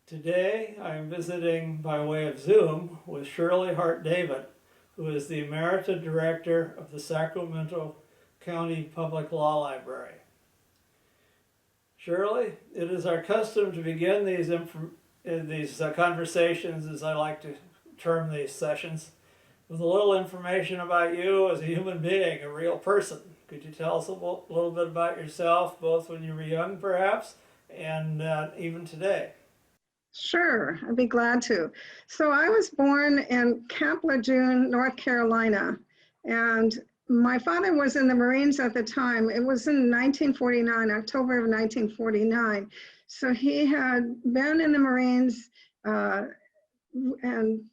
Today I'm visiting by way of Zoom with Shirley Hart David, who is the Emerita Director of the Sacramento County Public Law Library. Shirley, it is our custom to begin these conversations, as I like to term these sessions, with a little information about you as a human being, a real person. Could you tell us a little bit about yourself, both when you were young perhaps, and even today? Sure, I'd be glad to. So I was born in Camp Lejeune, North Carolina, and my father was in the Marines at the time. It was in 1949, October of 1949. So he had been in the Marines, and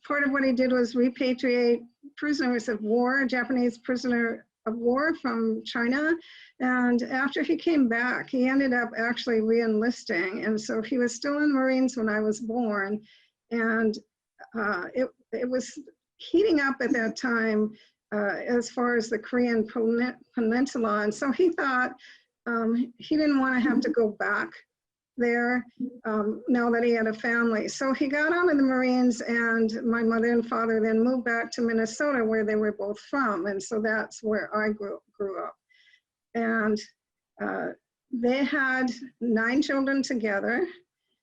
part of what he did was repatriate prisoners of war, Japanese prisoner of war from China. And after he came back, he ended up actually re-enlisting. And so he was still in the Marines when I was born. And it was heating up at that time as far as the Korean Peninsula. And so he thought he didn't want to have to go back there now that he had a family. So he got out of the Marines, and my mother and father then moved back to Minnesota, where they were both from. And so that's where I grew up. And they had 9 children together.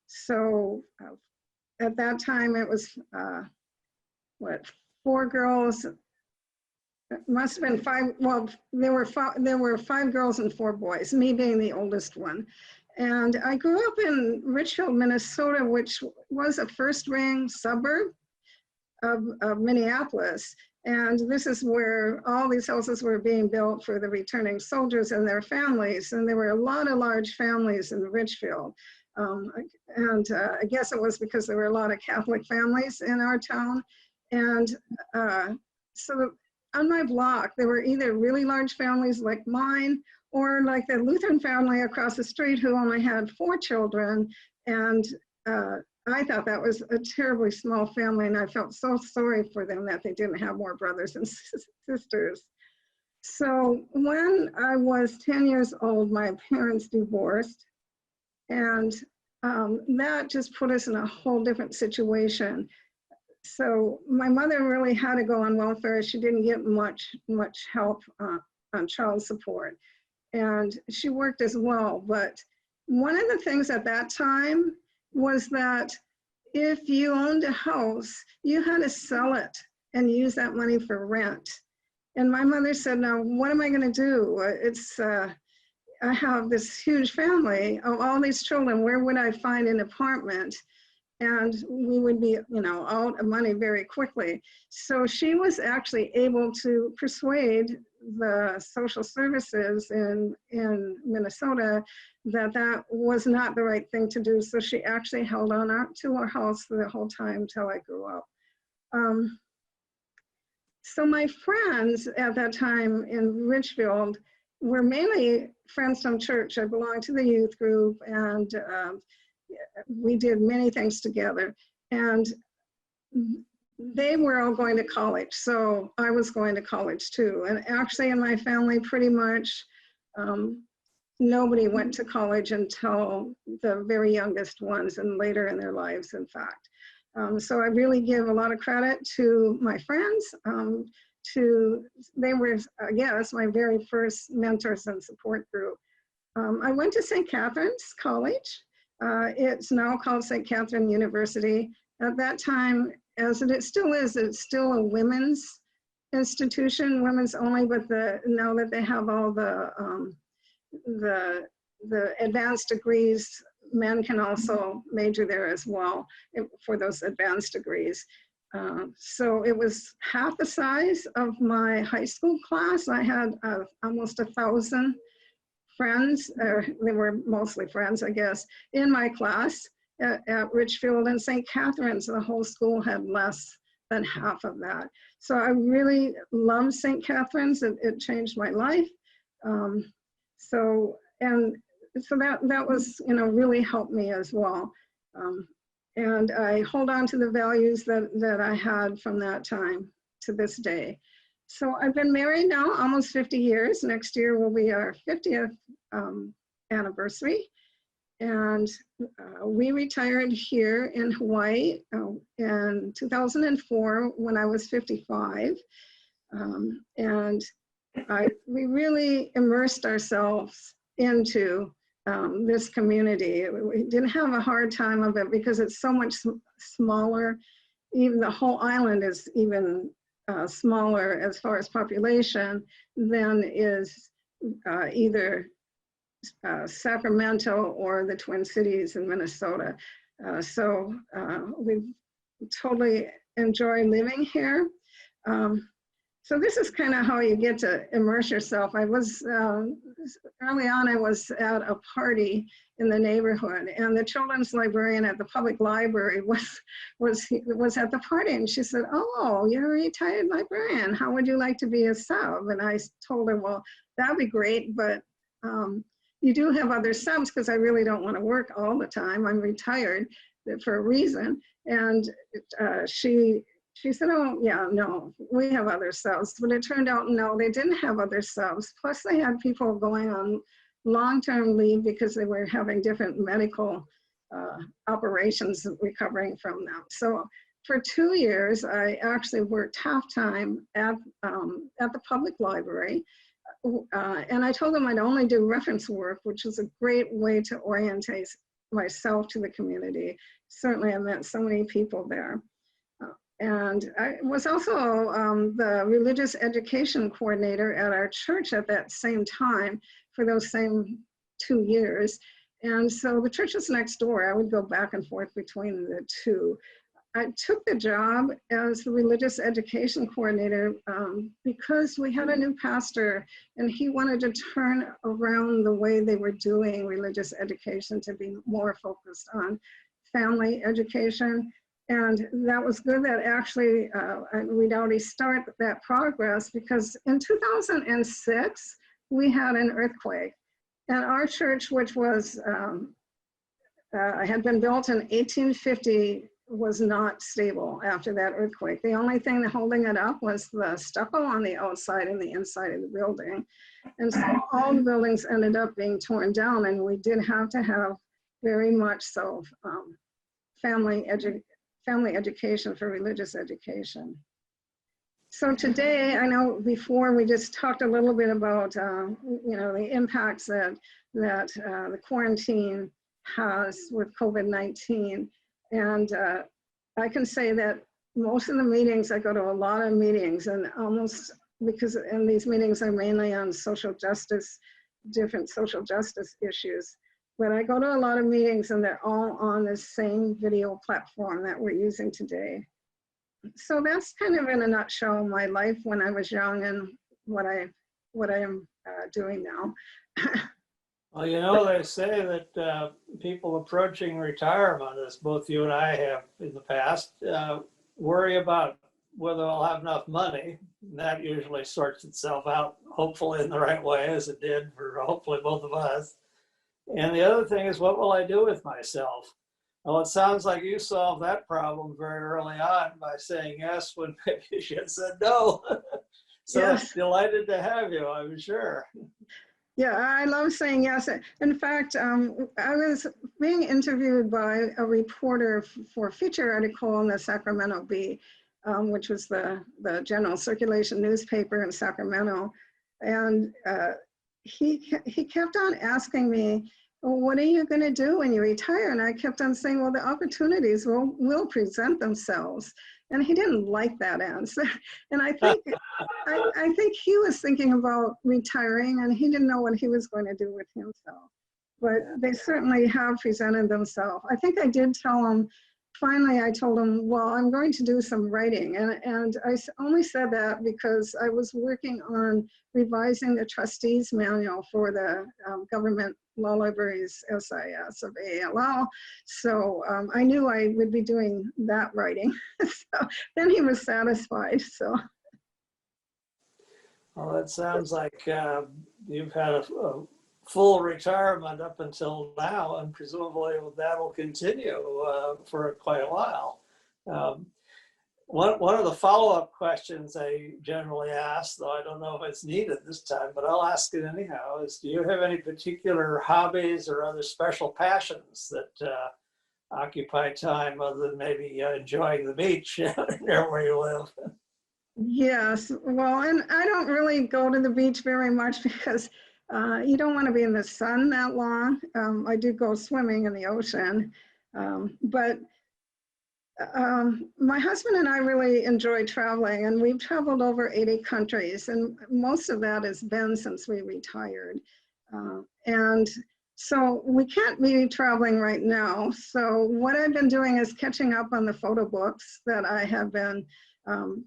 So at that time it was 4 girls. It must have been 5. Well, there were 5 girls and 4 boys, me being the oldest one. And I grew up in Richfield, Minnesota, which was a first-ring suburb of Minneapolis. And this is where all these houses were being built for the returning soldiers and their families. And there were a lot of large families in Richfield. I guess it was because there were a lot of Catholic families in our town. And so on my block, there were either really large families like mine, or like the Lutheran family across the street who only had 4 children. And I thought that was a terribly small family, and I felt so sorry for them that they didn't have more brothers and sisters. So when I was 10 years old, my parents divorced, and that just put us in a whole different situation. So my mother really had to go on welfare. She didn't get much help on child support. And she worked as well. But one of the things at that time was that if you owned a house, you had to sell it and use that money for rent. And my mother said, now, what am I going to do? I have this huge family of all these children. Where would I find an apartment? And we would be, out of money very quickly. So she was actually able to persuade the social services in Minnesota that was not the right thing to do. So she actually held on to our house the whole time till I grew up. So my friends at that time in Richfield were mainly friends from church. I belonged to the youth group, and we did many things together, and they were all going to college. So I was going to college too. And actually in my family, pretty much nobody went to college until the very youngest ones, and later in their lives, in fact. So I really give a lot of credit to my friends. They were, I guess, my very first mentors and support group. I went to St. Catherine's College. It's now called St. Catherine University. At that time, as it still is, it's still a women's institution, women's only, but now that they have all the advanced degrees, men can also major there as well for those advanced degrees. So it was half the size of my high school class. I had almost 1,000 friends, they were mostly friends, I guess, in my class at Richfield and St. Catherine's. The whole school had less than half of that. So I really loved St. Catherine's. It changed my life. So that was, really helped me as well. And I hold on to the values that I had from that time to this day. So I've been married now almost 50 years. Next year will be our 50th anniversary. And we retired here in Hawaii in 2004 when I was 55. And we really immersed ourselves into this community. We didn't have a hard time of it because it's so much smaller. Even the whole island is even smaller as far as population than is either Sacramento or the Twin Cities in Minnesota. So we totally enjoy living here. So this is kind of how you get to immerse yourself. I was, early on, I was at a party in the neighborhood, and the children's librarian at the public library was at the party, and she said, "Oh, you're a retired librarian. How would you like to be a sub?" And I told her, "Well, that'd be great, but you do have other subs because I really don't want to work all the time. I'm retired for a reason." And she said, "Oh, yeah, no, we have other subs." But it turned out, no, they didn't have other subs. Plus, they had people going on long-term leave because they were having different medical operations recovering from them. So for 2 years, I actually worked half-time at the public library. And I told them I'd only do reference work, which was a great way to orientate myself to the community. Certainly, I met so many people there. And I was also the religious education coordinator at our church at that same time for those same 2 years. And so the church was next door. I would go back and forth between the two. I took the job as the religious education coordinator because we had a new pastor and he wanted to turn around the way they were doing religious education to be more focused on family education. And that was good that actually we'd already started that progress because in 2006, we had an earthquake. And our church, which was, had been built in 1850, was not stable after that earthquake. The only thing holding it up was the stucco on the outside and the inside of the building. And so all the buildings ended up being torn down, and we did have to have very much so family education for religious education. So today, I know before we just talked a little bit about the impacts that the quarantine has with COVID-19. And I can say that most of the meetings, I go to a lot of meetings, and almost because in these meetings are mainly on social justice, different social justice issues. But I go to a lot of meetings and they're all on the same video platform that we're using today. So that's kind of in a nutshell my life when I was young and what I am doing now. Well, you know, they say that people approaching retirement, as both you and I have in the past, worry about whether they'll have enough money. And that usually sorts itself out, hopefully in the right way, as it did for hopefully both of us. And the other thing is, what will I do with myself? Well, it sounds like you solved that problem very early on by saying yes when maybe you should have said no. So yes. Delighted to have you, I'm sure. Yeah, I love saying yes. In fact, I was being interviewed by a reporter for a feature article in the Sacramento Bee, which was the general circulation newspaper in Sacramento. And he kept on asking me, well, what are you going to do when you retire? And I kept on saying, well, the opportunities will present themselves. And he didn't like that answer. And I think I think he was thinking about retiring, and he didn't know what he was going to do with himself. But they certainly have presented themselves. I think I did tell him, finally I told him, well, I'm going to do some writing. And I only said that because I was working on revising the trustees manual for the government law libraries SIS of ALL. So I knew I would be doing that writing. So then he was satisfied, so. Well, it sounds like you've had a full retirement up until now, and presumably that will continue for quite a while. One of the follow-up questions I generally ask, though I don't know if it's needed this time, but I'll ask it anyhow, is do you have any particular hobbies or other special passions that occupy time other than maybe enjoying the beach near where you live? Yes, well, and I don't really go to the beach very much because you don't want to be in the sun that long. I do go swimming in the ocean, but my husband and I really enjoy traveling, and we've traveled over 80 countries, and most of that has been since we retired. And so we can't be traveling right now. So what I've been doing is catching up on the photo books that I have been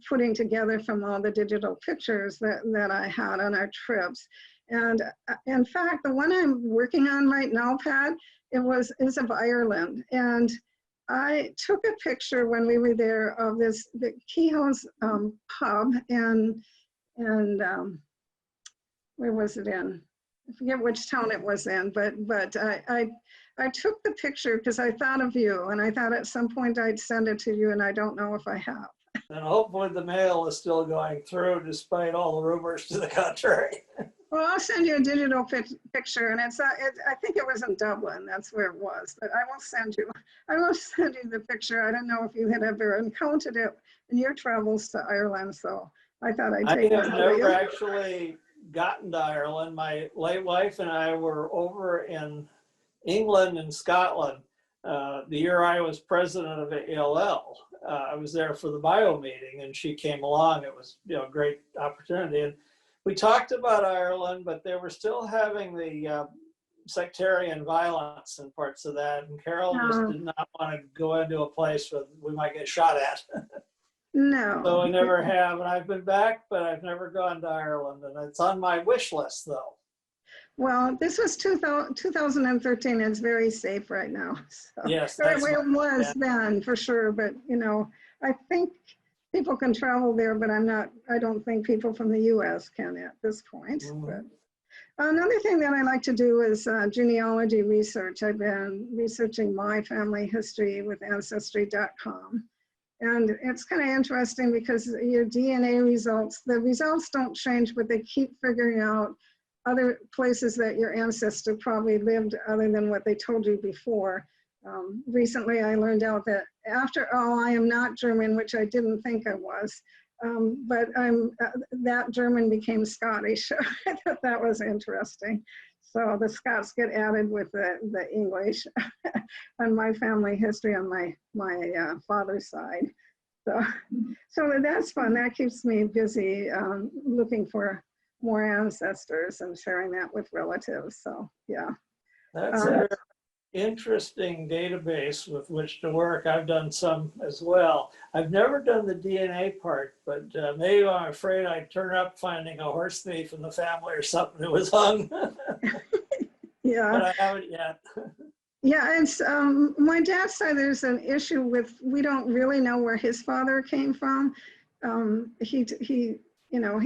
putting together from all the digital pictures that I had on our trips. And in fact, the one I'm working on right now, Pat, is of Ireland. And I took a picture when we were there of the Kehoe's pub and where was it in? I forget which town it was in, but I took the picture because I thought of you, and I thought at some point I'd send it to you, and I don't know if I have. And hopefully the mail is still going through despite all the rumors to the contrary. Well, I'll send you a digital picture, and I think it was in Dublin. That's where it was. But I will send you the picture. I don't know if you had ever encountered it in your travels to Ireland, so I thought I'd take it. I have never actually gotten to Ireland. My late wife and I were over in England and Scotland the year I was president of ALL. I was there for the bio meeting, and she came along. It was a great opportunity. And we talked about Ireland, but they were still having the sectarian violence in parts of that. And Carol just did not want to go into a place where we might get shot at. No. So I never have. And I've been back, but I've never gone to Ireland. And it's on my wish list, though. Well, this was 2013. It's very safe right now. So. Yes. It was then, for sure. But, I think people can travel there, but I don't think people from the US can at this point. Mm-hmm. But another thing that I like to do is genealogy research. I've been researching my family history with Ancestry.com. And it's kind of interesting because your DNA results, the results don't change, but they keep figuring out other places that your ancestor probably lived other than what they told you before. Recently, I learned out that after all, I am not German, which I didn't think I was, but that German became Scottish. I thought that was interesting. So the Scots get added with the English on my family history on my father's side. So that's fun. That keeps me busy looking for more ancestors and sharing that with relatives. So yeah. That's a very interesting database with which to work. I've done some as well. I've never done the DNA part, but maybe I'm afraid I'd turn up finding a horse thief in the family or something that was hung. Yeah. But I haven't yet. Yeah, it's my dad's side, there's an issue with, we don't really know where his father came from. He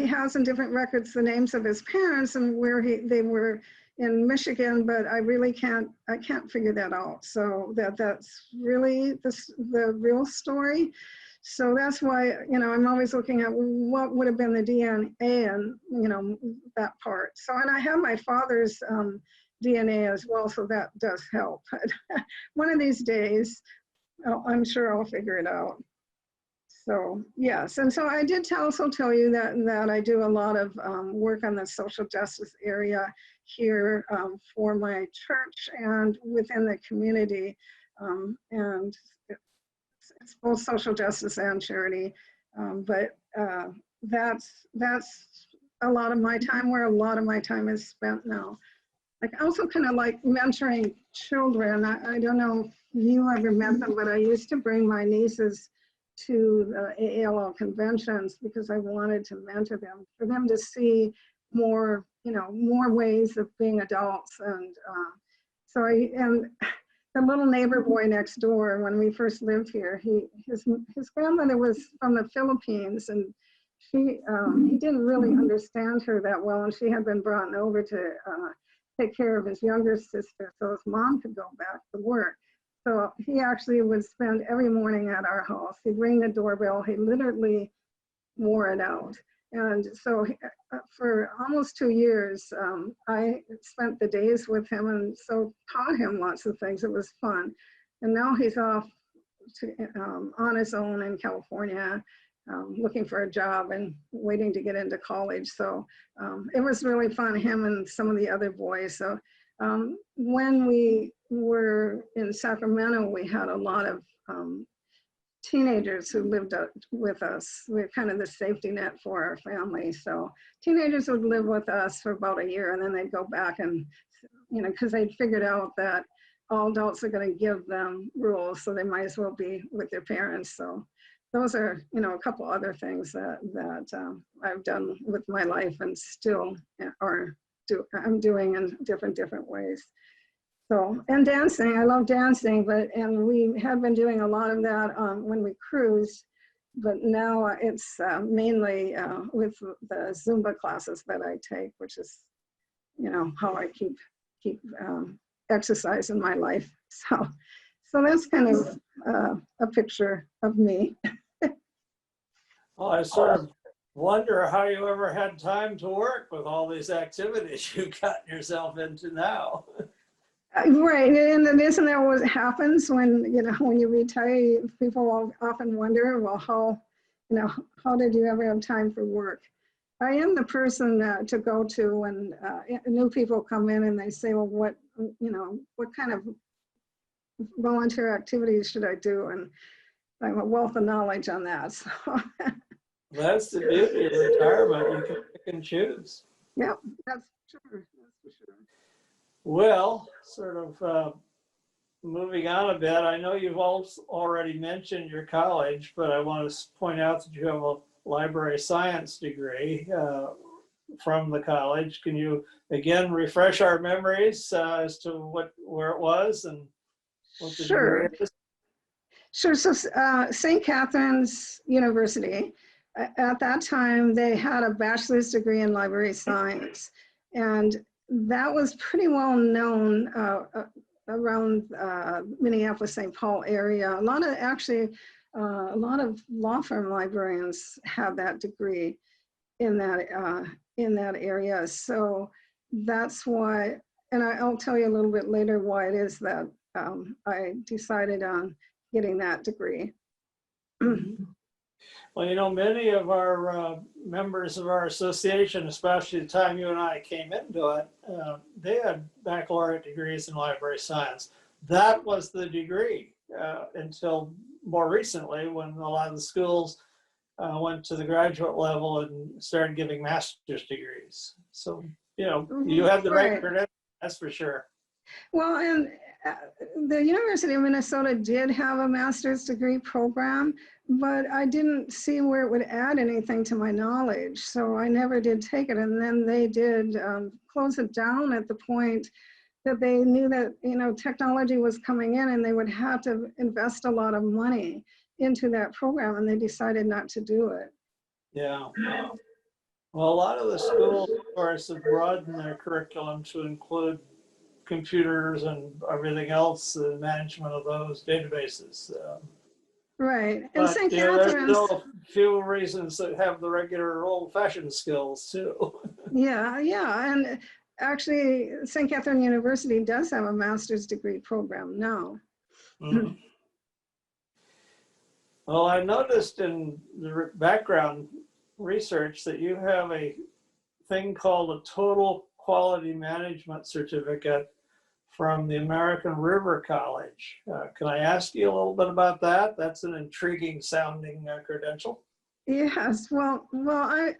has in different records the names of his parents and where they were in Michigan, but I can't figure that out. So that's really the real story. So that's why, I'm always looking at what would have been the DNA and, that part. So, and I have my father's DNA as well, so that does help. One of these days, I'm sure I'll figure it out. So yes, and so I did also tell you that I do a lot of work on the social justice area here for my church and within the community, and it's both social justice and charity, but that's a lot of my time, where a lot of my time is spent now. Like, I also kind of like mentoring children. I don't know if you ever met them, but I used to bring my nieces to the ALL conventions because I wanted to mentor them, for them to see more, more ways of being adults. And and the little neighbor boy next door, when we first lived here, his grandmother was from the Philippines, and he didn't really understand her that well, and she had been brought over to take care of his younger sister so his mom could go back to work. So he actually would spend every morning at our house. He'd ring the doorbell. He literally wore it out. And so for almost 2 years, I spent the days with him and so taught him lots of things. It was fun. And now he's off to, on his own in California, looking for a job and waiting to get into college. So it was really fun, him and some of the other boys. So when we were in Sacramento, we had a lot of teenagers who lived with us. We're kind of the safety net for our family. So teenagers would live with us for about a year and then they'd go back and, you know, because they'd figured out that all adults are going to give them rules, so they might as well be with their parents. So those are, you know, a couple other things that I've done with my life and still I'm doing in different ways. So, and dancing, I love dancing, and we have been doing a lot of that when we cruise, but now it's mainly with the Zumba classes that I take, which is, you know, how I keep exercise in my life. So that's kind of a picture of me. Well, I sort of wonder how you ever had time to work with all these activities you've gotten yourself into now. Right, and isn't that what happens when, you know, when you retire? People will often wonder, well, how did you ever have time for work? I am the person to go to when new people come in and they say, well, what kind of volunteer activities should I do? And I'm a wealth of knowledge on that. So. That's the beauty of retirement. You can pick and choose. Yeah, that's for sure. Well, sort of moving on a bit, I know you've already mentioned your college, but I want to point out that you have a library science degree from the college. Can you again refresh our memories as to where it was and what the degree is? Sure. So St. Catherine's University, at that time, they had a bachelor's degree in library science. And that was pretty well known around Minneapolis, St. Paul area. A lot of law firm librarians have that degree in that area. So that's why, and I'll tell you a little bit later why it is that I decided on getting that degree. Well, you know, many of our members of our association, especially the time you and I came into it, they had baccalaureate degrees in library science. That was the degree until more recently, when a lot of the schools went to the graduate level and started giving master's degrees. So, you know, you had the right credentials, that's for sure. Well, and the University of Minnesota did have a master's degree program, but I didn't see where it would add anything to my knowledge. So I never did take it. And then they did close it down at the point that they knew that, you know, technology was coming in and they would have to invest a lot of money into that program, and they decided not to do it. Yeah. Well, a lot of the schools, of course, have broadened their curriculum to include computers and everything else, the management of those databases. Right. And but St. there's Catherine's, still a few reasons that have the regular old-fashioned skills too. yeah. And actually, St. Catherine University does have a master's degree program now. Mm-hmm. Well, I noticed in the background research that you have a thing called a Total Quality Management Certificate from the American River College. Can I ask you a little bit about that? That's an intriguing sounding credential. Yes, well, I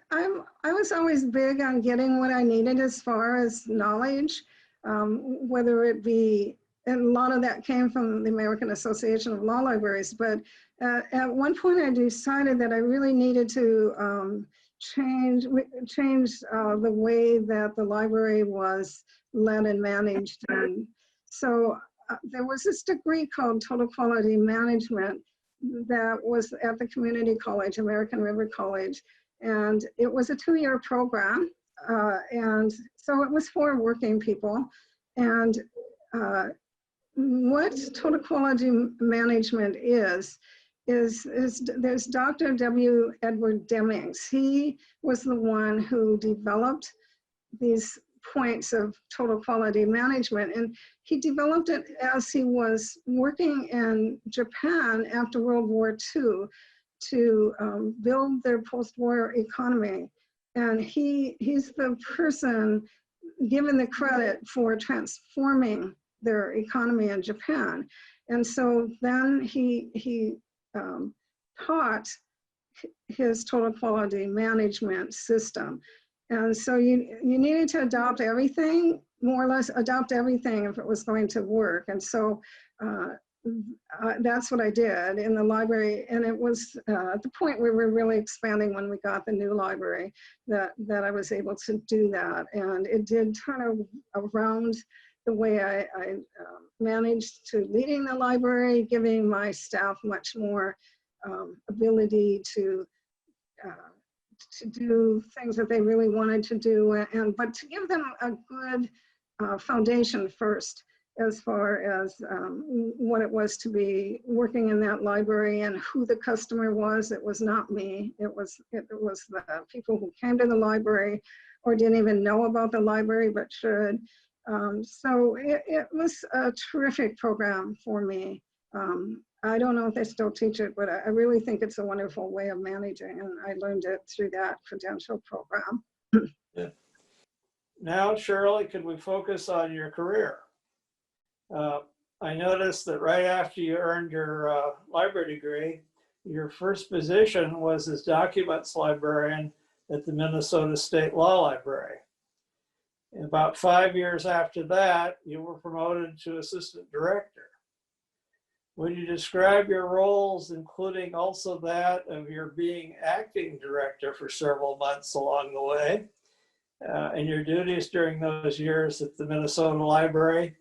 was always big on getting what I needed as far as knowledge, whether it be, and a lot of that came from the American Association of Law Libraries, but at one point I decided that I really needed to change the way that the library was led and managed. And so there was this degree called Total Quality Management that was at the community college, American River College. And it was a 2-year program. And so it was for working people. And what total quality management is there's Dr. W. Edward Demings. He was the one who developed these points of total quality management, and he developed it as he was working in Japan after World War II to build their post-war economy. And he's the person given the credit for transforming their economy in Japan. And so then he taught his total quality management system. And so you needed to adopt everything, more or less adopt everything if it was going to work. And so that's what I did in the library. And it was at the point we were really expanding when we got the new library that I was able to do that. And it did turn around the way I managed to leading the library, giving my staff much more ability to do things that they really wanted to do, but to give them a good foundation first as far as what it was to be working in that library and who the customer was. It was not me. It was the people who came to the library or didn't even know about the library but should. So it was a terrific program for me. I don't know if they still teach it, but I really think it's a wonderful way of managing, and I learned it through that credential program. Yeah. Now, Shirley, could we focus on your career? I noticed that right after you earned your library degree, your first position was as documents librarian at the Minnesota State Law Library. About 5 years after that, you were promoted to assistant director. Would you describe your roles, including also that of your being acting director for several months along the way, and your duties during those years at the Minnesota Library,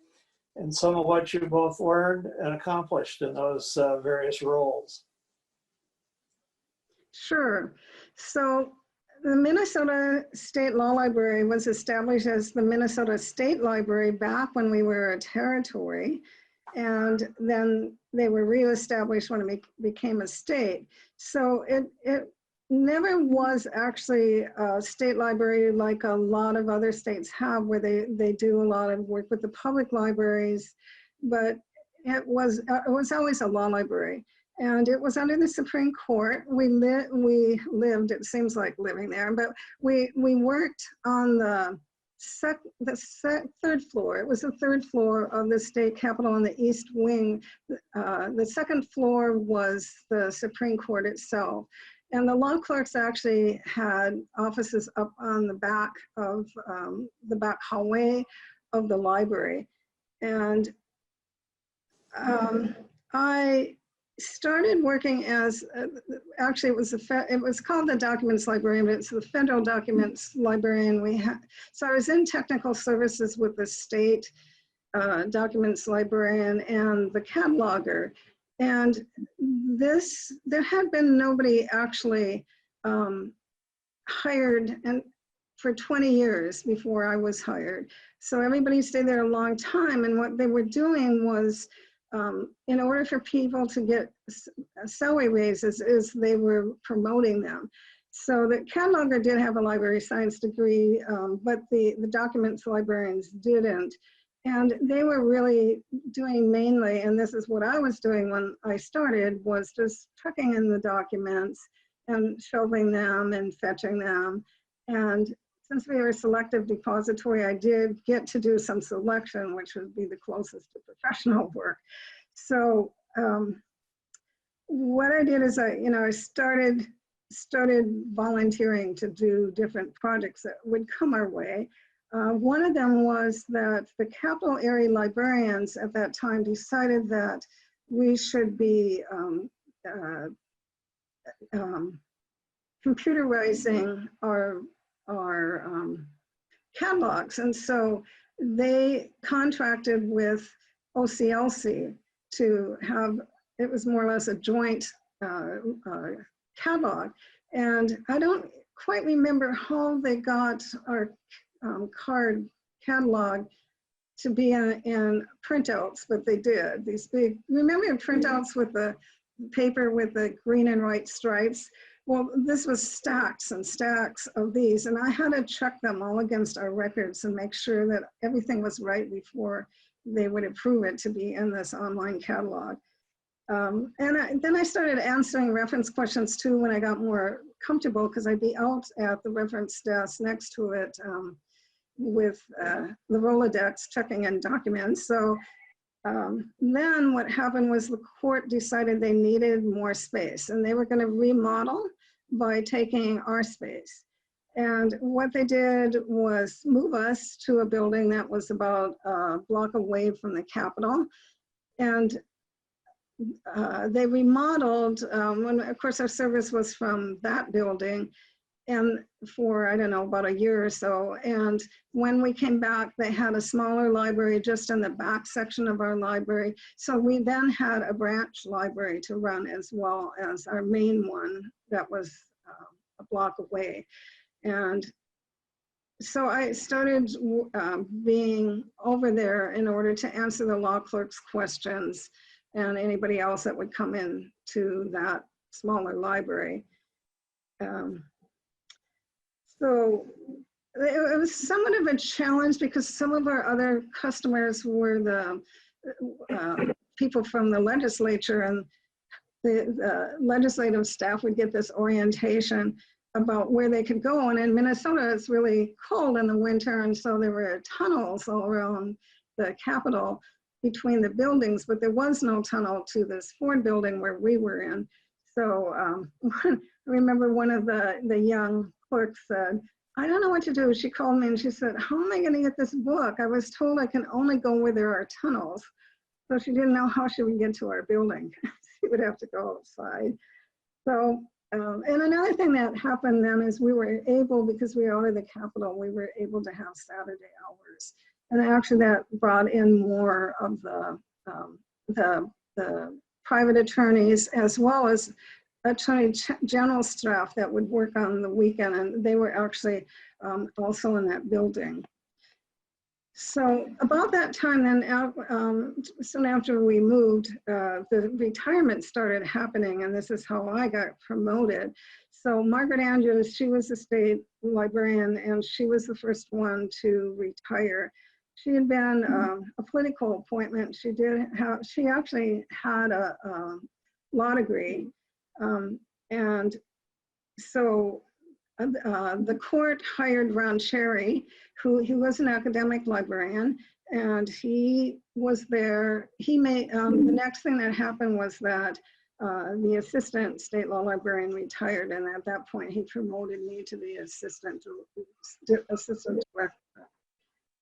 and some of what you both learned and accomplished in those various roles? Sure. So the Minnesota State Law Library was established as the Minnesota State Library back when we were a territory. And then they were reestablished when it became a state. So it never was actually a state library like a lot of other states have, where they do a lot of work with the public libraries, but it was always a law library. And it was under the Supreme Court. We lived, it seems like living there, but we worked on the third floor. It was the third floor of the state capitol on the east wing. The second floor was the Supreme Court itself. And the law clerks actually had offices up on the back of the back hallway of the library. And I started working as, actually it was called the Documents Librarian, but it's the Federal Documents Librarian. So I was in technical services with the state Documents Librarian and the cataloger. And there had been nobody actually hired for 20 years before I was hired. So everybody stayed there a long time, and what they were doing was, in order for people to get salary raises, is they were promoting them. So the cataloger did have a library science degree, but the documents librarians didn't. And they were really doing mainly, and this is what I was doing when I started, was just tucking in the documents and shelving them and fetching them. And since we were a selective depository, I did get to do some selection, which would be the closest to professional work. So what I did is I started volunteering to do different projects that would come our way. One of them was that the capital area librarians at that time decided that we should be computerizing our catalogs. And so they contracted with OCLC to have, it was more or less a joint catalog. And I don't quite remember how they got our card catalog to be in printouts, but they did. These big, remember printouts with the paper with the green and white stripes? Well, this was stacks and stacks of these, and I had to check them all against our records and make sure that everything was right before they would approve it to be in this online catalog. Then I started answering reference questions too when I got more comfortable, because I'd be out at the reference desk next to it with the Rolodex checking in documents. So then what happened was the court decided they needed more space, and they were going to remodel by taking our space. And what they did was move us to a building that was about a block away from the Capitol. And they remodeled, when of course our service was from that building, and for, I don't know, about a year or so. And when we came back, they had a smaller library just in the back section of our library. So we then had a branch library to run as well as our main one that was a block away. And so I started being over there in order to answer the law clerk's questions and anybody else that would come in to that smaller library. So it was somewhat of a challenge because some of our other customers were the people from the legislature, and the legislative staff would get this orientation about where they could go. And in Minnesota, it's really cold in the winter, and so there were tunnels all around the Capitol between the buildings, but there was no tunnel to this Ford building where we were in. So I remember one of the young clerks said, I don't know what to do. She called me and she said, how am I going to get this book? I was told I can only go where there are tunnels. So she didn't know how she would get to our building. She would have to go outside. So, and another thing that happened then is we were able, because we were out of the Capitol, we were able to have Saturday hours. And actually that brought in more of the private attorneys, as well as attorney general staff that would work on the weekend, and they were actually also in that building. So about that time then, soon after we moved, the retirement started happening, and this is how I got promoted. So Margaret Andrews, she was the state librarian, and she was the first one to retire. She had been a political appointment. She actually had a law degree. And so the court hired Ron Cherry, he was an academic librarian, and he was there. He made, the next thing that happened was that the assistant state law librarian retired, and at that point he promoted me to the assistant director.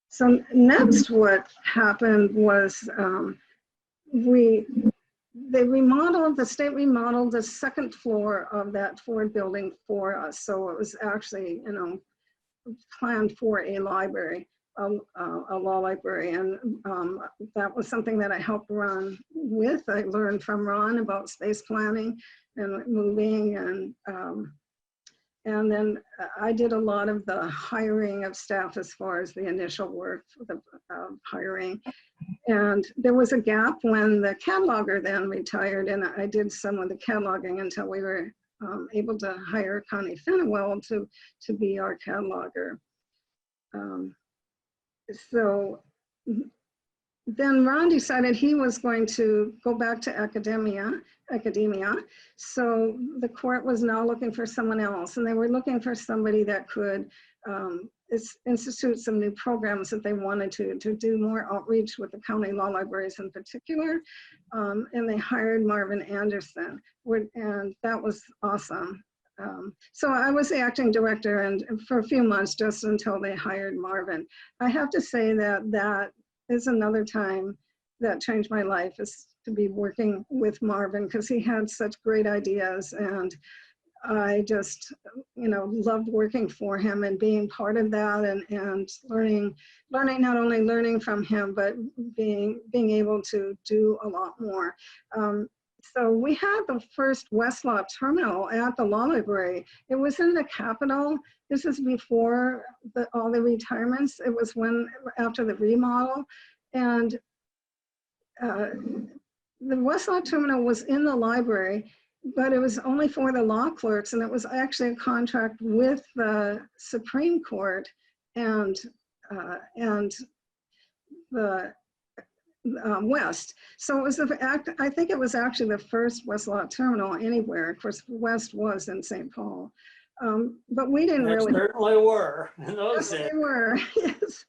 So next what happened was the state remodeled the second floor of that Ford building for us. So it was actually, planned for a library, a law library. And that was something that I helped Ron with. I learned from Ron about space planning and moving, and then I did a lot of the hiring of staff as far as the initial work for the hiring. And there was a gap when the cataloger then retired, and I did some of the cataloging until we were able to hire Connie Fennewell to be our cataloger. So then Ron decided he was going to go back to academia. So the court was now looking for someone else, and they were looking for somebody that could institute some new programs that they wanted to do more outreach with the county law libraries in particular. And they hired Marvin Anderson, and that was awesome. So I was the acting director and for a few months, just until they hired Marvin. I have to say that is another time that changed my life, is to be working with Marvin, because he had such great ideas, and I just, loved working for him and being part of that, and learning, not only learning from him, but being able to do a lot more. So we had the first Westlaw terminal at the law library. It was in the Capitol. This is before all the retirements. It was after the remodel. And the Westlaw terminal was in the library, but it was only for the law clerks, and it was actually a contract with the Supreme Court and the West. So it was I think it was actually the first Westlaw terminal anywhere. Of course, West was in St. Paul, but we didn't They really. certainly were in those Yes, days. they were. Yes.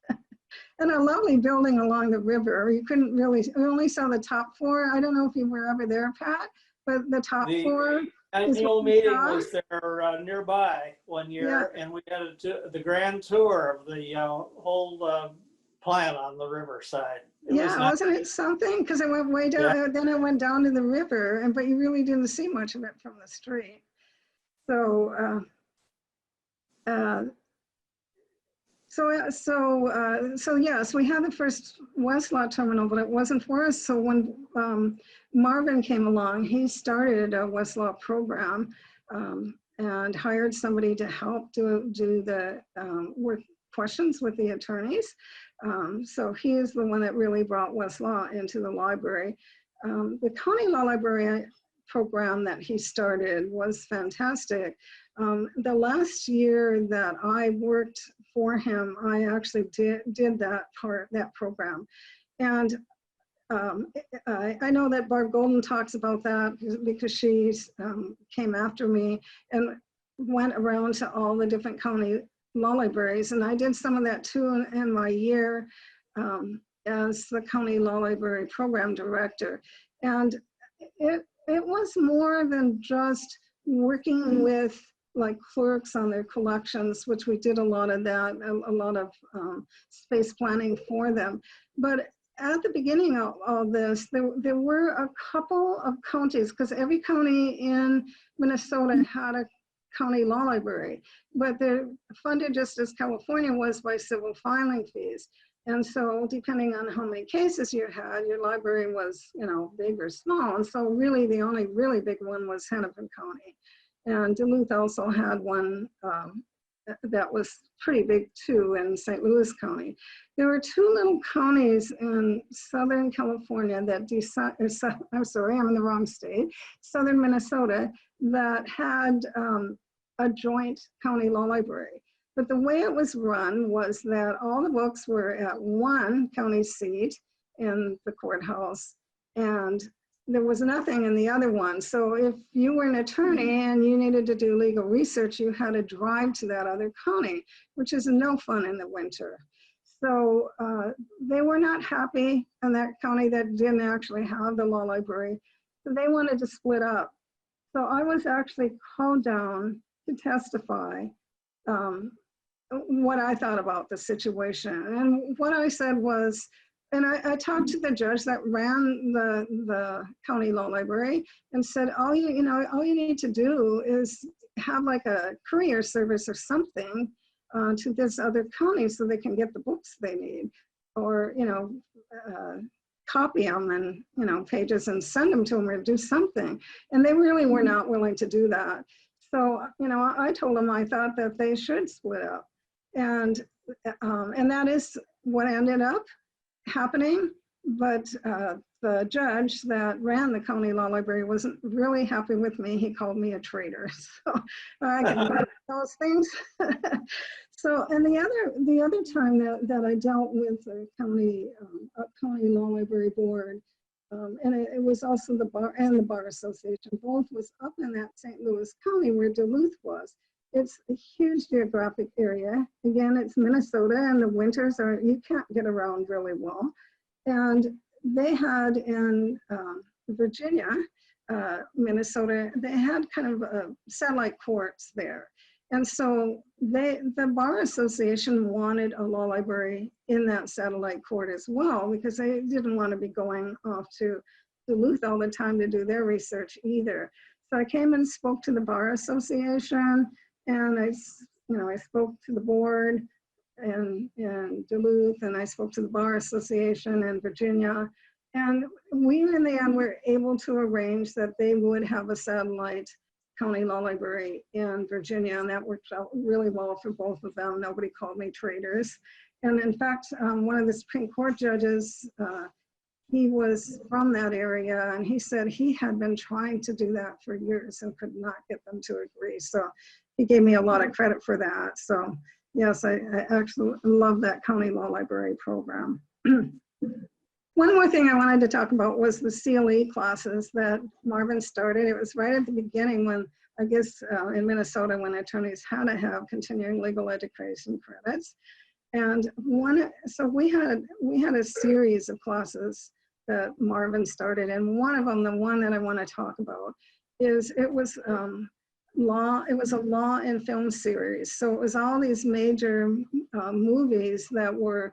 And a lovely building along the river. You couldn't really, we only saw the top floor. I don't know if you were ever there, Pat, but the top floor. Annual meeting was there nearby one year, and we had the grand tour of the whole plant on the riverside. Wasn't it something? Because it went way down, then it went down to the river, but you really didn't see much of it from the street. So, so yes, we had the first Westlaw terminal, but it wasn't for us. So when Marvin came along, he started a Westlaw program and hired somebody to help do the work questions with the attorneys. So he is the one that really brought Westlaw into the library. The county law library program that he started was fantastic. The last year that I worked for him, I actually did that program. And I know that Barb Golden talks about that because she came after me and went around to all the different county law libraries. And I did some of that too in my year as the county law library program director. And it was more than just working with like clerks on their collections, which we did a lot of that, a lot of space planning for them. But at the beginning of all this, there were a couple of counties, because every county in Minnesota had a county law library, but they're funded just as California was by civil filing fees. And so depending on how many cases you had, your library was, big or small. And so really the only really big one was Hennepin County. And Duluth also had one that was pretty big too in St. Louis County. There were two little counties in Southern California that I'm sorry, I'm in the wrong state, Southern Minnesota, that had a joint county law library. But the way it was run was that all the books were at one county seat in the courthouse, and there was nothing in the other one. So if you were an attorney and you needed to do legal research, you had to drive to that other county, which is no fun in the winter. So they were not happy in that county that didn't actually have the law library. So they wanted to split up. So I was actually called down to testify what I thought about the situation. And what I said was, and I talked to the judge that ran the county law library and said, all you need to do is have like a courier service or something to this other county so they can get the books they need, or copy them and pages and send them to them or do something. And they really were not willing to do that. So I told them I thought that they should split up, and that is what ended up happening. But the judge that ran the county law library wasn't really happy with me. He called me a traitor. So I can do those things. So, and the other time that I dealt with the county law library board, and it was also the bar association, both was up in that St. Louis County where Duluth was. It's a huge geographic area. Again, it's Minnesota, and the winters you can't get around really well. And they had in Virginia, Minnesota, they had kind of satellite courts there. And so the Bar Association wanted a law library in that satellite court as well, because they didn't want to be going off to Duluth all the time to do their research either. So I came and spoke to the Bar Association, and I spoke to the board in Duluth, and I spoke to the Bar Association in Virginia. And we, in the end, were able to arrange that they would have a satellite county law library in Virginia, and that worked out really well for both of them. Nobody called me traitors. And in fact, one of the Supreme Court judges, he was from that area, and he said he had been trying to do that for years and could not get them to agree. So he gave me a lot of credit for that. So yes, I actually love that county law library program. One more thing I wanted to talk about was the CLE classes that Marvin started. It was right at the beginning when, I guess, in Minnesota, when attorneys had to have continuing legal education credits. And so we had a series of classes that Marvin started, and one of them, the one that I want to talk about, is it was law. It was a law and film series. So it was all these major movies that were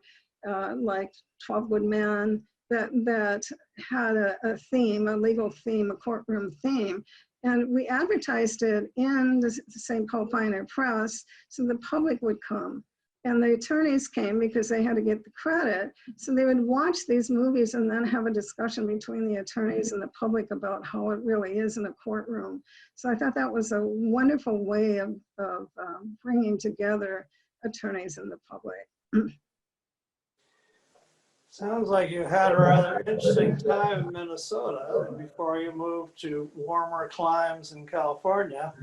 like 12 Good Men, that had a theme, a legal theme, a courtroom theme. And we advertised it in the St. Paul Pioneer Press so the public would come. And the attorneys came because they had to get the credit. So they would watch these movies and then have a discussion between the attorneys and the public about how it really is in a courtroom. So I thought that was a wonderful way of bringing together attorneys and the public. Sounds like you had a rather interesting time in Minnesota before you moved to warmer climes in California.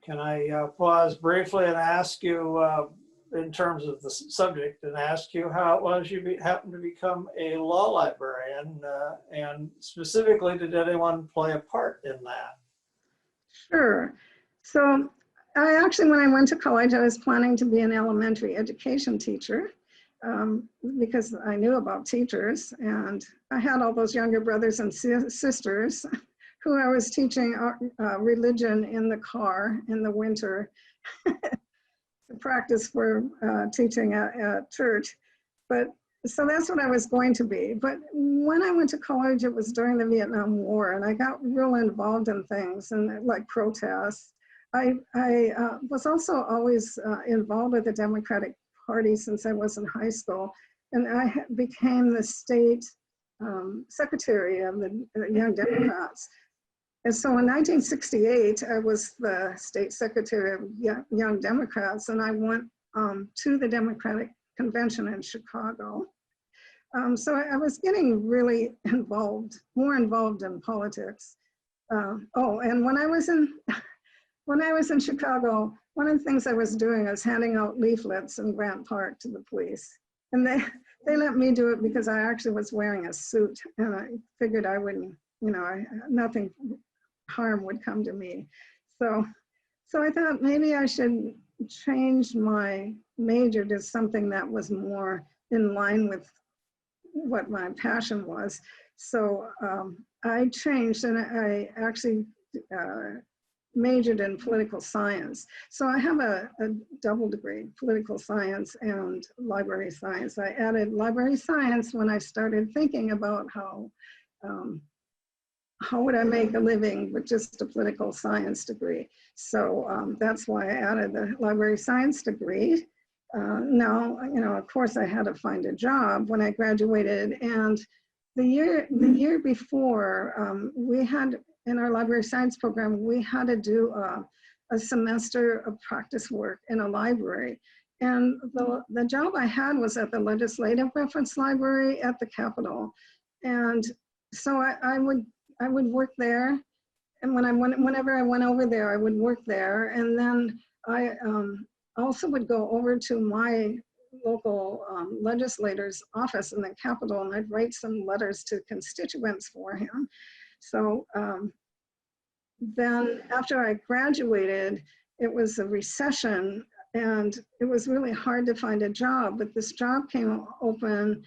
Can I pause briefly and ask you, in terms of the subject, and ask you how it was you happened to become a law librarian, and specifically, did anyone play a part in that? Sure. So I actually, when I went to college, I was planning to be an elementary education teacher. Because I knew about teachers, and I had all those younger brothers and sisters who I was teaching religion in the car in the winter to practice for teaching at church. But so that's what I was going to be. But when I went to college, it was during the Vietnam War, and I got real involved in things and like protests. I was also always involved with the Democratic Party since I was in high school, and I became the state secretary of the Young Democrats. And so in 1968, I was the state secretary of Young Democrats, and I went to the Democratic Convention in Chicago. So I was getting really involved, more involved in politics. And when I was in Chicago, one of the things I was doing was handing out leaflets in Grant Park to the police. And they let me do it because I actually was wearing a suit, and I figured I wouldn't, nothing harm would come to me. So I thought maybe I should change my major to something that was more in line with what my passion was. So I changed, and I actually majored in political science. So I have a double degree, political science and library science. I added library science when I started thinking about how would I make a living with just a political science degree. So that's why I added the library science degree. Now, of course I had to find a job when I graduated, and the year before, we had, in our library science program, we had to do a semester of practice work in a library. And the job I had was at the Legislative Reference Library at the Capitol. And so I would work there. And whenever I went over there, I would work there. And then I also would go over to my local legislator's office in the Capitol, and I'd write some letters to constituents for him. So then after I graduated, it was a recession, and it was really hard to find a job, but this job came open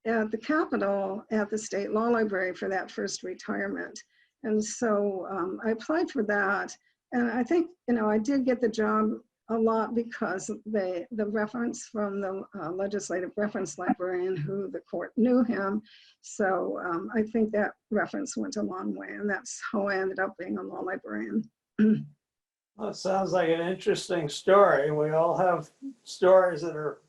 at the Capitol at the State Law Library for that first retirement. And so I applied for that, and I think, I did get the job a lot because the reference from the legislative reference librarian, who the court knew him. So I think that reference went a long way, and that's how I ended up being a law librarian. Well, it sounds like an interesting story. We all have stories that are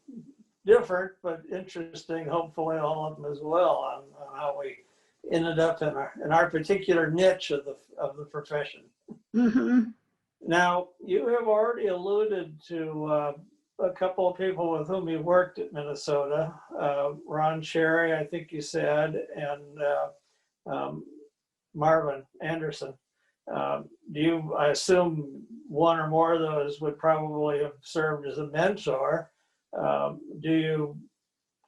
different, but interesting, hopefully all of them as well, on how we ended up in our particular niche of the profession. Mm-hmm. Now, you have already alluded to a couple of people with whom you worked at Minnesota, Ron Cherry, I think you said, and Marvin Anderson. I assume one or more of those would probably have served as a mentor. Do you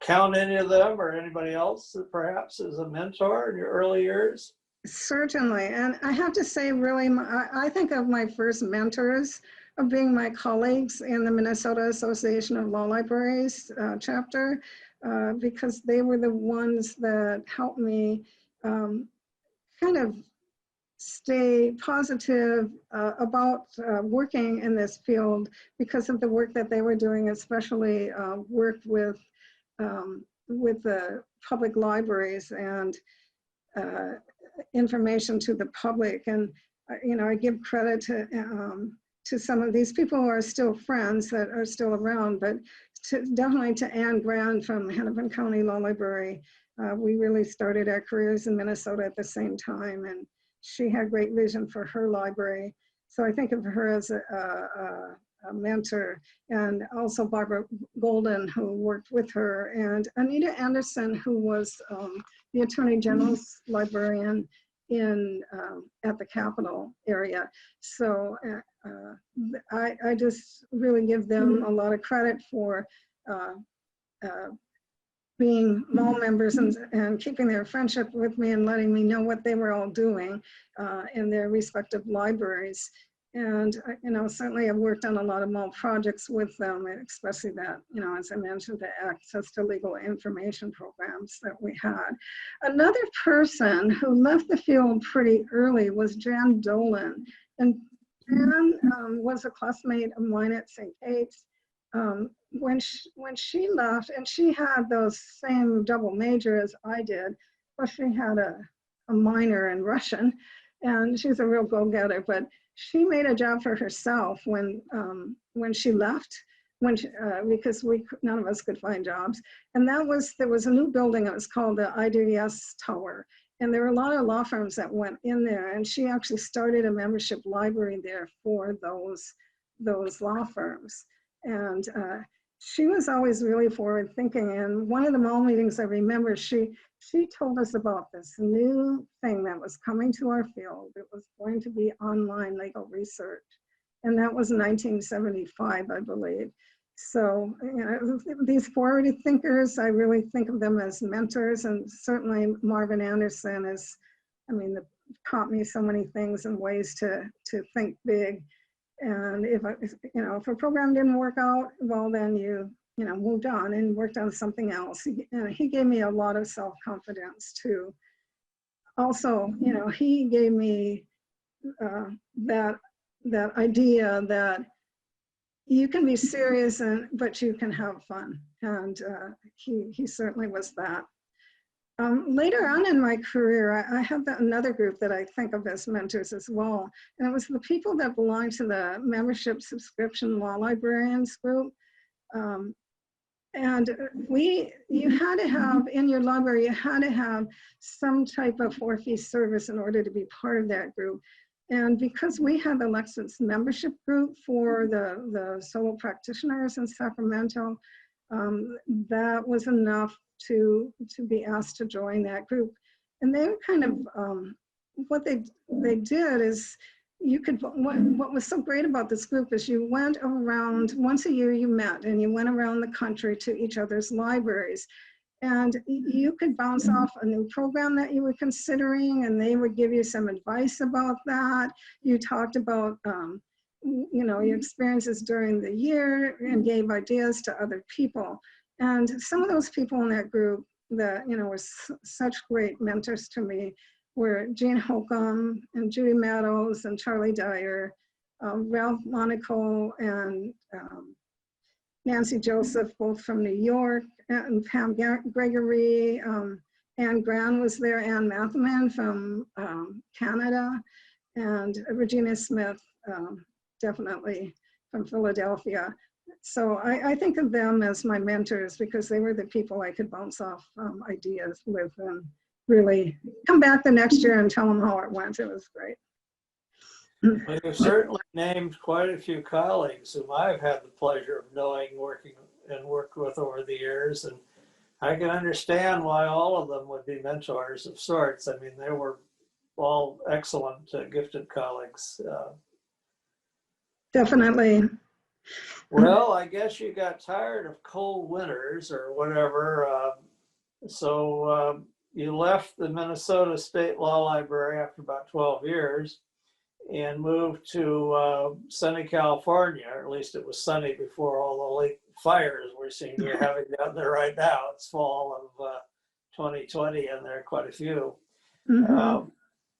count any of them or anybody else perhaps as a mentor in your early years? Certainly. And I have to say, really, I think of my first mentors of being my colleagues in the Minnesota Association of Law Libraries chapter, because they were the ones that helped me kind of stay positive about working in this field because of the work that they were doing, especially work with the public libraries and information to the public. And I give credit to some of these people who are still friends that are still around, but definitely to Anne Grand from Hennepin County Law Library. We really started our careers in Minnesota at the same time, and she had great vision for her library. So I think of her as a mentor, and also Barbara Golden, who worked with her, and Anita Anderson, who was the Attorney General's librarian at the Capitol area. So I just really give them a lot of credit for being mall members and keeping their friendship with me and letting me know what they were all doing in their respective libraries. And, certainly I've worked on a lot of mall projects with them, especially that, as I mentioned, the access to legal information programs that we had. Another person who left the field pretty early was Jan Dolan. And Jan was a classmate of mine at St. Kate's. When she left, and she had those same double major as I did, but she had a minor in Russian, and she's a real go-getter, but she made a job for herself when she left, because none of us could find jobs. And there was a new building, it was called the IDS Tower. And there were a lot of law firms that went in there, and she actually started a membership library there for those law firms. And she was always really forward thinking. And one of the mall meetings I remember, she told us about this new thing that was coming to our field. It was going to be online legal research. And that was 1975, I believe. So these forward thinkers, I really think of them as mentors. And certainly Marvin Anderson taught me so many things and ways to think big. And if a program didn't work out, well, then you moved on and worked on something else. He gave me a lot of self-confidence too. Also, he gave me that idea that you can be serious but you can have fun. And he certainly was that. Later on in my career, I have another group that I think of as mentors as well. And it was the people that belonged to the membership subscription law librarians group. And you had to have, in your library, you had to have some type of for-fee service in order to be part of that group. And because we had the Lexis membership group for the solo practitioners in Sacramento, that was enough to be asked to join that group. And they were kind of, what they did is, what was so great about this group is you went around, once a year you met and you went around the country to each other's libraries. And you could bounce off a new program that you were considering, and they would give you some advice about that. You talked about your experiences during the year and gave ideas to other people. And some of those people in that group that were such great mentors to me were Jean Holcomb and Judy Meadows and Charlie Dyer, Ralph Monaco and Nancy Joseph, both from New York, and Pam Gregory. Anne Gran was there, Anne Matherman from Canada, and Regina Smith, definitely from Philadelphia. So I think of them as my mentors because they were the people I could bounce off ideas with really come back the next year and tell them how it went. It was great. Well, you've certainly named quite a few colleagues whom I've had the pleasure of knowing, working and worked with over the years, and I can understand why all of them would be mentors of sorts. I mean, they were all excellent, gifted colleagues. Definitely. Well, I guess you got tired of cold winters or whatever, so you left the Minnesota State Law Library after about 12 years and moved to sunny California, or at least it was sunny before all the late fires we're seeing you're having down there right now. It's fall of 2020 and there are quite a few. Mm-hmm.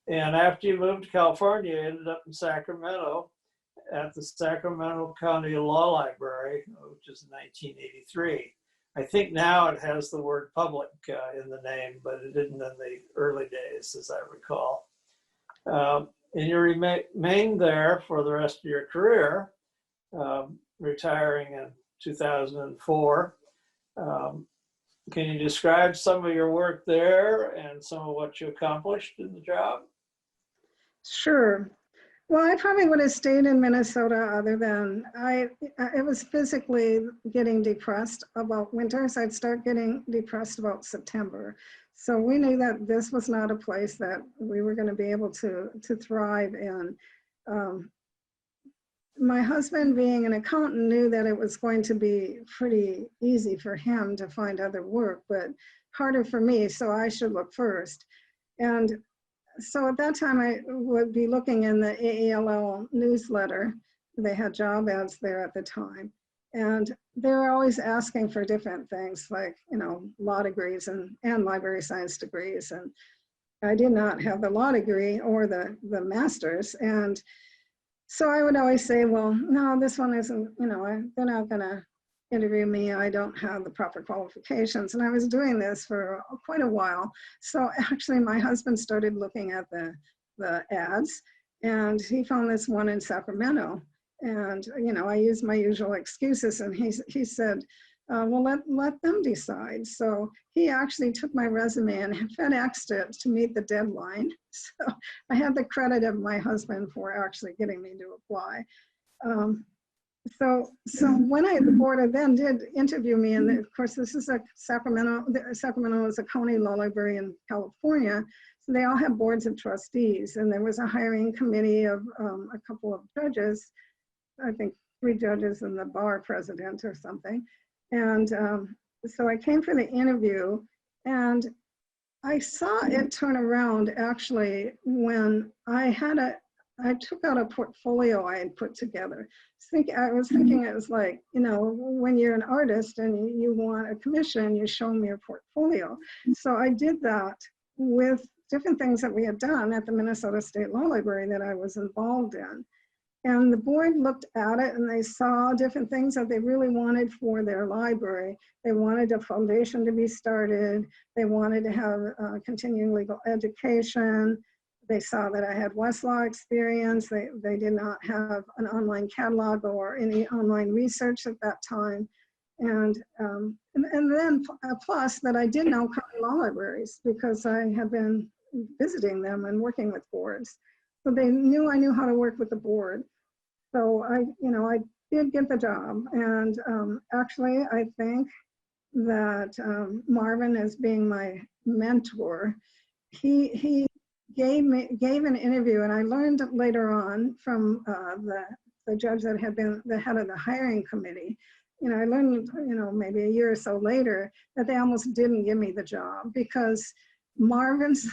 And after you moved to California, you ended up in Sacramento at the Sacramento County Law Library, which is 1983. I think now it has the word public in the name, but it didn't in the early days, as I recall. And you remained there for the rest of your career, retiring in 2004. Can you describe some of your work there and some of what you accomplished in the job? Sure. Well, I probably would have stayed in Minnesota other than it was physically getting depressed about winters. I'd start getting depressed about September. So we knew that this was not a place that we were going to be able to thrive in. My husband, being an accountant, knew that it was going to be pretty easy for him to find other work, but harder for me, so I should look first. And so at that time, I would be looking in the AALL newsletter. They had job ads there at the time. And they were always asking for different things like, law degrees and library science degrees. And I did not have the law degree or the master's. And so I would always say, well, no, this one isn't, they're not going to interview me. I don't have the proper qualifications. And I was doing this for quite a while. So actually my husband started looking at the ads, and he found this one in Sacramento. And, I used my usual excuses, and he said, well, let them decide. So he actually took my resume and FedExed it to meet the deadline. So I had the credit of my husband for actually getting me to apply. So when the board then did interview me, and of course this is Sacramento is a county law library in California, so they all have boards of trustees, and there was a hiring committee of a couple of judges, I think 3 judges and the bar president or something. And so I came for the interview, and I saw it turn around actually when I took out a portfolio I had put together. I was thinking it was like, when you're an artist and you want a commission, you show me your portfolio. So I did that with different things that we had done at the Minnesota State Law Library that I was involved in. And the board looked at it and they saw different things that they really wanted for their library. They wanted a foundation to be started. They wanted to have continuing legal education. They saw that I had Westlaw experience. They did not have an online catalog or any online research at that time. And then plus that I did know county law libraries because I had been visiting them and working with boards. So they knew I knew how to work with the board. So I did get the job. And actually, I think that Marvin, as being my mentor, he gave an interview, and I learned later on from the judge that had been the head of the hiring committee. I learned, maybe a year or so later that they almost didn't give me the job because Marvin's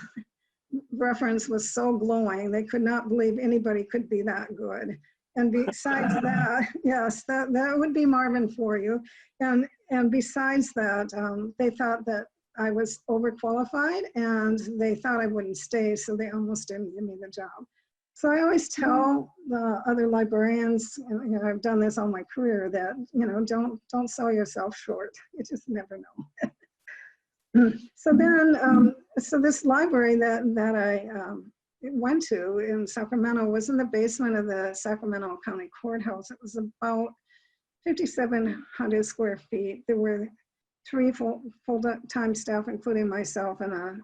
reference was so glowing. They could not believe anybody could be that good. And besides that, yes, that would be Marvin for you. And besides that, they thought that I was overqualified and they thought I wouldn't stay, so they almost didn't give me the job. So I always tell the other librarians, I've done this all my career, that don't sell yourself short. You just never know. So then, so this library that I went to in Sacramento was in the basement of the Sacramento County Courthouse. It was about 5,700 square feet. There were three full-time staff, including myself and a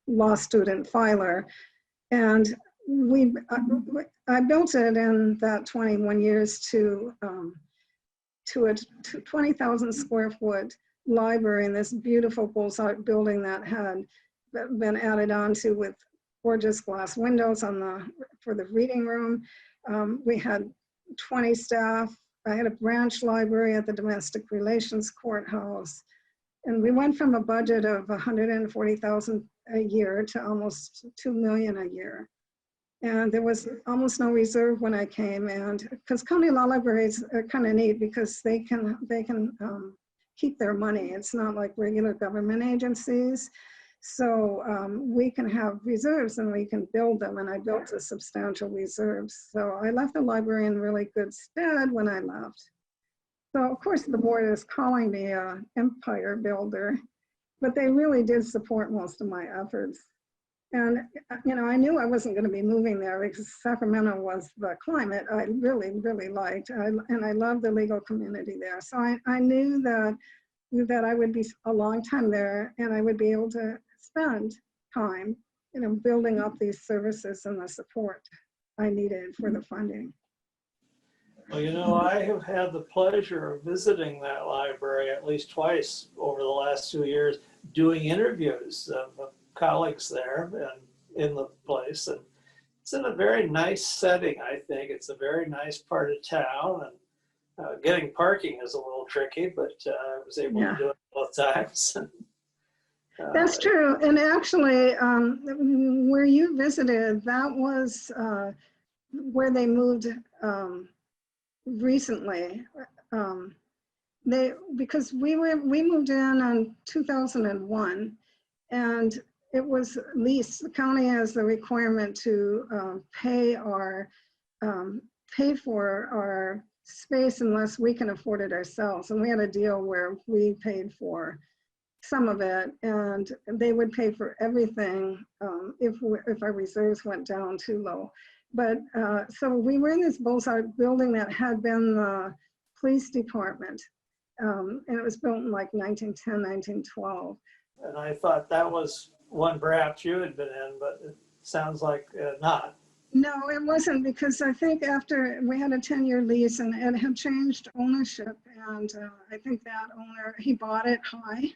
law student filer. And I built it in that 21 years to a 20,000 square foot library in this beautiful Bullseye Building that had been added onto with gorgeous glass windows for the reading room. We had 20 staff. I had a branch library at the Domestic Relations Courthouse. And we went from a budget of 140,000 a year to almost 2 million a year. And there was almost no reserve when I came, and because county law libraries are kind of neat because they can keep their money. It's not like regular government agencies. So we can have reserves and we can build them, and I built a substantial reserves. So I left the library in really good stead when I left. So of course the board is calling me an empire builder, but they really did support most of my efforts. And, you know, I knew I wasn't going to be moving there because Sacramento was the climate I really, really liked. And I loved the legal community there. So I knew that I would be a long time there and I would be able to spend time, you know, building up these services and the support I needed for the funding. Well, you know, I have had the pleasure of visiting that library at least twice over the last 2 years, doing interviews of colleagues there and in the place. And it's in a very nice setting, I think. It's a very nice part of town. And getting parking is a little tricky, but I was able to do it both times. That's true. And actually, where you visited, that was where they moved recently. Because we moved in 2001, and it was leased. The county has the requirement to pay for our space unless we can afford it ourselves. And we had a deal where we paid for some of it, and they would pay for everything if our reserves went down too low. But so we were in this Bullseye Building that had been the police department, and it was built in like 1910, 1912. And I thought that was one perhaps you had been in, but it sounds like not. No, it wasn't, because I think after we had a 10-year lease and it had changed ownership, and I think that owner, he bought it high,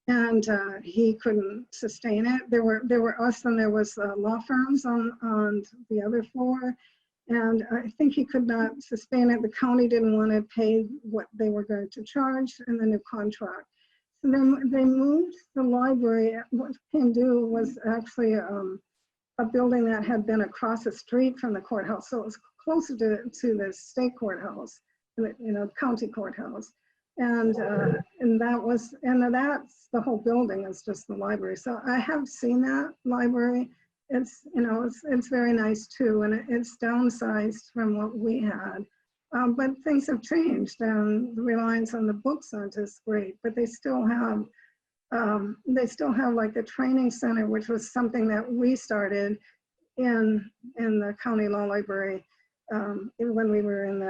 and he couldn't sustain it. There were us, and there was law firms on the other floor, and I think he could not sustain it. The county didn't want to pay what they were going to charge in the new contract. So they moved the library. What came due was actually a building that had been across the street from the courthouse, so it was closer to the state courthouse, you know, county courthouse. And that's the whole building is just the library. So I have seen that library. It's, you know, it's very nice too, and it's downsized from what we had. But things have changed, and the reliance on the books aren't as great, but they still have like the training center, which was something that we started in the county law library when we were in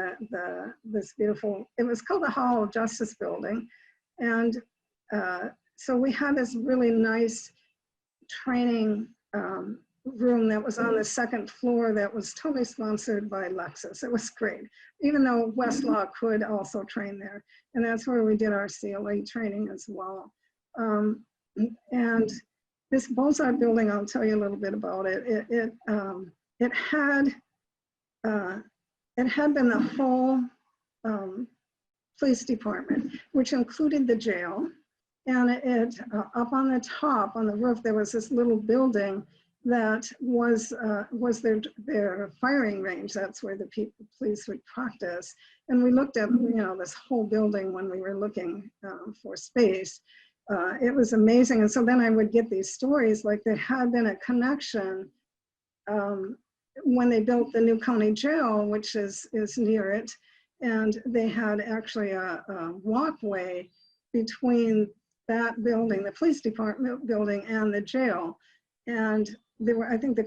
this beautiful, it was called the Hall of Justice Building. And so we had this really nice training room that was on the second floor that was totally sponsored by Lexus. It was great, even though Westlaw could also train there. And that's where we did our CLE training as well. And this Bullseye Building, I'll tell you a little bit about it. It had been the whole police department, which included the jail. And it up on the top, on the roof, there was this little building that was their firing range. That's where the police would practice. And we looked at, you know, this whole building when we were looking for space. It was amazing. And so then I would get these stories, like there had been a connection when they built the new county jail, which is near it. And they had actually a walkway between that building, the police department building, and the jail. And there were, I think there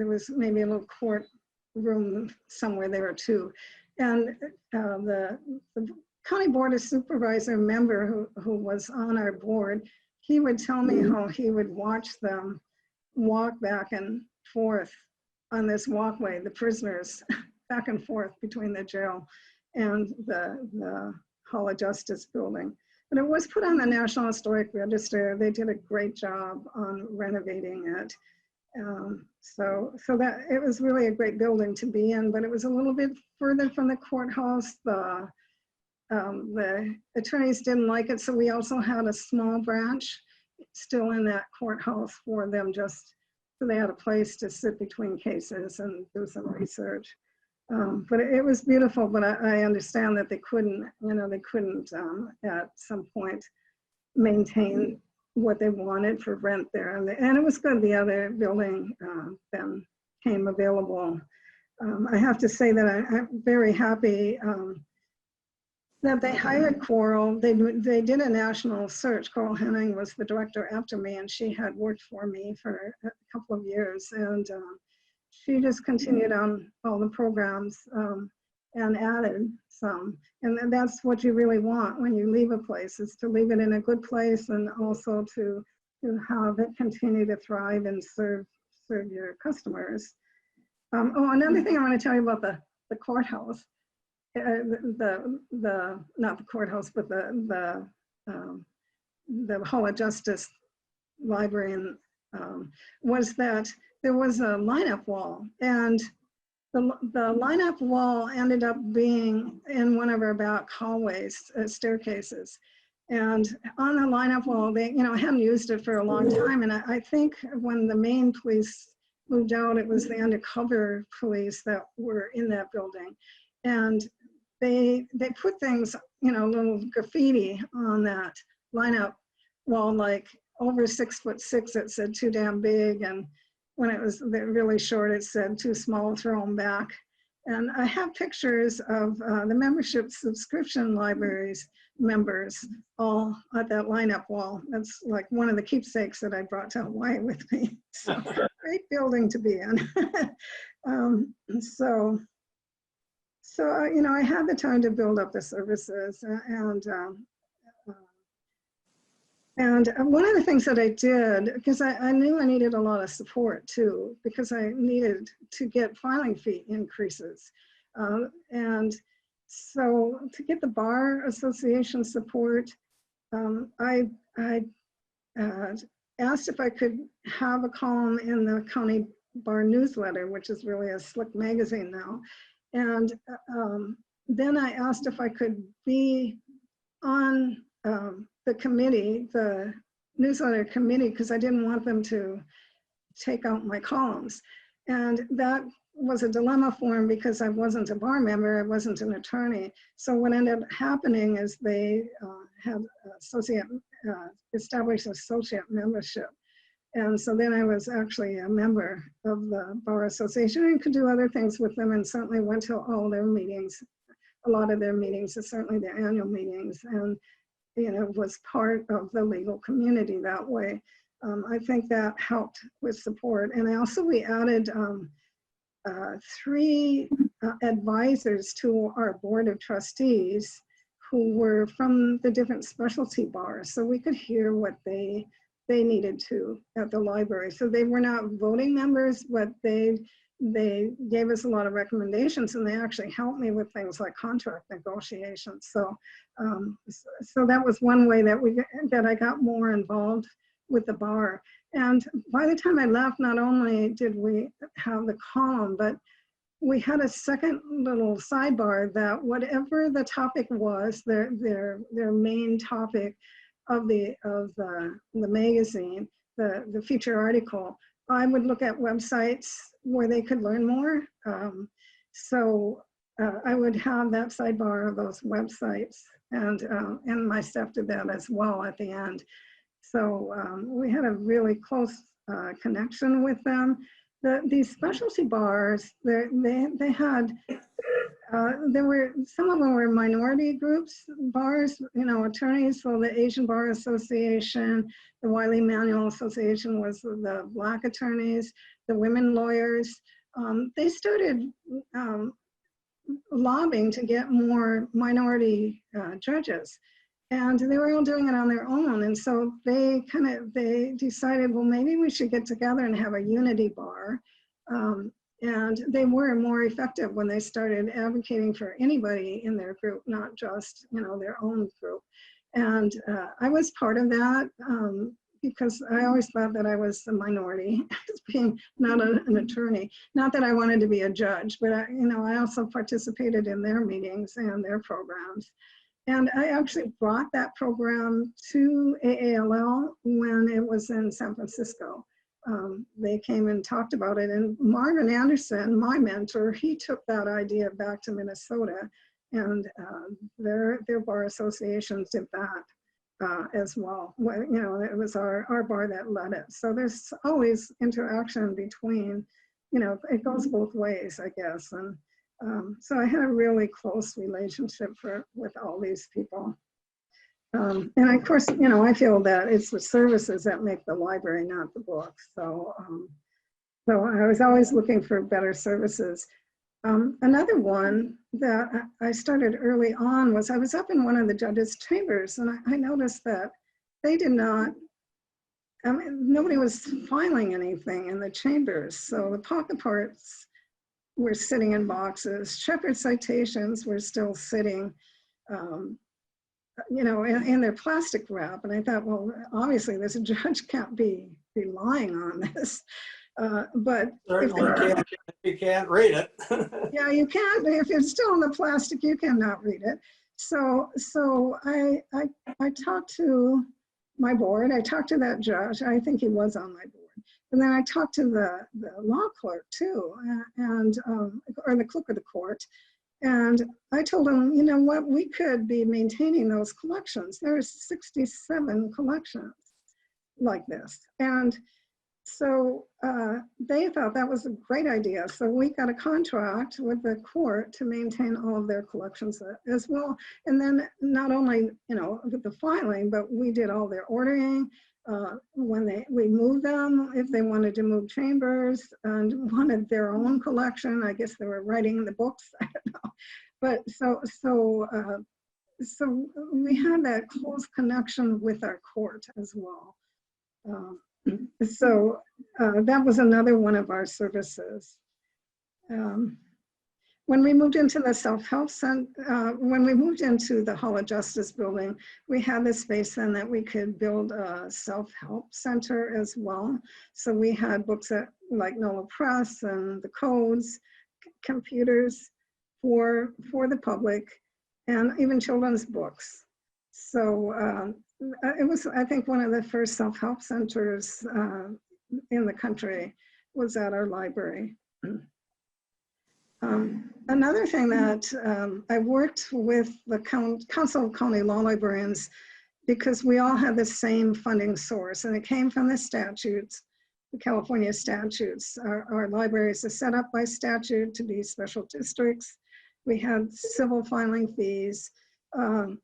was maybe a little court room somewhere there too. And the county board of supervisor member who was on our board, he would tell me how he would watch them walk back and forth on this walkway, the prisoners back and forth between the jail and the Hall of Justice building. But it was put on the National Historic Register. They did a great job on renovating it. So that it was really a great building to be in, but it was a little bit further from the courthouse. The attorneys didn't like it, so we also had a small branch still in that courthouse for them, just so they had a place to sit between cases and do some research. But it was beautiful, but I understand that they couldn't at some point maintain what they wanted for rent there. And it was good, the other building then came available. I have to say that I'm very happy that they hired Coral. They did a national search. Coral Henning was the director after me, and she had worked for me for a couple of years. And she just continued on all the programs and added some. And that's what you really want when you leave a place, is to leave it in a good place, and also to have it continue to thrive and serve your customers. Oh, another thing I want to tell you about the courthouse. Not the courthouse, but the Hall of Justice library, and was that there was a lineup wall, and the lineup wall ended up being in one of our back hallways, staircases. And on the lineup wall, they, hadn't used it for a long time. And I think when the main police moved out, it was the undercover police that were in that building. And they put things, little graffiti on that lineup wall, like over 6'6", it said "too damn big," and when it was really short, it said "too small, throw them back." And I have pictures of the membership subscription libraries members all at that lineup wall. That's like one of the keepsakes that I brought to Hawaii with me. So great building to be in. So I had the time to build up the services, and one of the things that I did, because I knew I needed a lot of support too, because I needed to get filing fee increases. And so to get the Bar Association support, I asked if I could have a column in the County Bar Newsletter, which is really a slick magazine now. And then I asked if I could be on the committee, the newsletter committee, because I didn't want them to take out my columns. And that was a dilemma for them because I wasn't a bar member, I wasn't an attorney. So what ended up happening is they had established associate membership. And so then I was actually a member of the Bar Association and could do other things with them, and certainly went to all their meetings, a lot of their meetings, and certainly their annual meetings, and was part of the legal community that way. I think that helped with support. And we added 3 advisors to our board of trustees who were from the different specialty bars, so we could hear what they needed to at the library. So they were not voting members, but they gave us a lot of recommendations, and they actually helped me with things like contract negotiations. So so that was one way that I got more involved with the bar. And by the time I left, not only did we have the column, but we had a second little sidebar that whatever the topic was, their main topic of the magazine, the feature article, I would look at websites where they could learn more. So I would have that sidebar of those websites, and my staff did that as well at the end. So we had a really close connection with them. These specialty bars, they had, some of them were minority groups, bars, attorneys. So the Asian Bar Association, the Wiley Manual Association was the Black attorneys, the women lawyers. They started lobbying to get more minority judges. And they were all doing it on their own. And so they decided, well, maybe we should get together and have a unity bar. And they were more effective when they started advocating for anybody in their group, not just, their own group. And I was part of that because I always thought that I was a minority, as being not an attorney. Not that I wanted to be a judge, but I also participated in their meetings and their programs. And I actually brought that program to AALL when it was in San Francisco. They came and talked about it, and Margaret Andrews, my mentor, he took that idea back to Minnesota, and their bar associations did that as well. It was our bar that led it. So there's always interaction between, it goes both ways, I guess. And so I had a really close relationship with all these people. And of course, I feel that it's the services that make the library, not the books. So I was always looking for better services. Another one that I started early on was I was up in one of the judges' chambers, and I noticed that they did not, nobody was filing anything in the chambers. So the pocket parts were sitting in boxes. Shepherd citations were still sitting, in their plastic wrap. And I thought, well, obviously this judge can't be relying on this. But certainly can't if you can't read it. Yeah, you can't. If it's still in the plastic, you cannot read it. So I talked to my board. I talked to that judge. I think he was on my board. And then I talked to the law clerk too, or the clerk of the court. And I told him, you know what, we could be maintaining those collections. There's 67 collections like this. And so they thought that was a great idea. So we got a contract with the court to maintain all of their collections as well. And then not only, with the filing, but we did all their ordering. When we moved them, if they wanted to move chambers and wanted their own collection, I guess they were writing the books, I don't know. But so we had that close connection with our court as well. So that was another one of our services. When we moved into the self-help center, when we moved into the Hall of Justice building, we had the space then that we could build a self-help center as well. So we had books like NOLA Press and the codes, computers for the public, and even children's books. So it was, I think, one of the first self-help centers in the country was at our library. Another thing that I worked with the Council of County Law Librarians, because we all had the same funding source, and it came from the statutes, the California statutes. Our libraries are set up by statute to be special districts. We had civil filing fees. And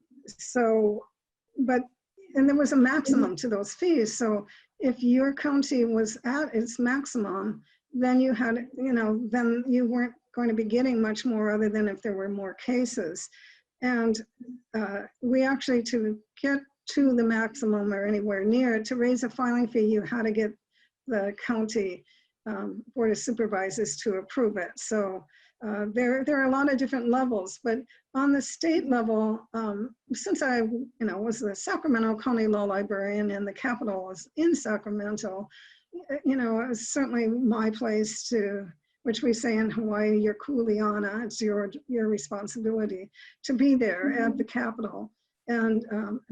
there was a maximum to those fees. So if your county was at its maximum, then you had, then you weren't going to be getting much more other than if there were more cases. And we actually, to get to the maximum or anywhere near it, to raise a filing fee, you had to get the county Board of Supervisors to approve it. So there are a lot of different levels, but on the state level, since I was the Sacramento County Law Librarian and the capital was in Sacramento, it was certainly my place to, which we say in Hawaii, your kuleana, it's your responsibility to be there at the Capitol and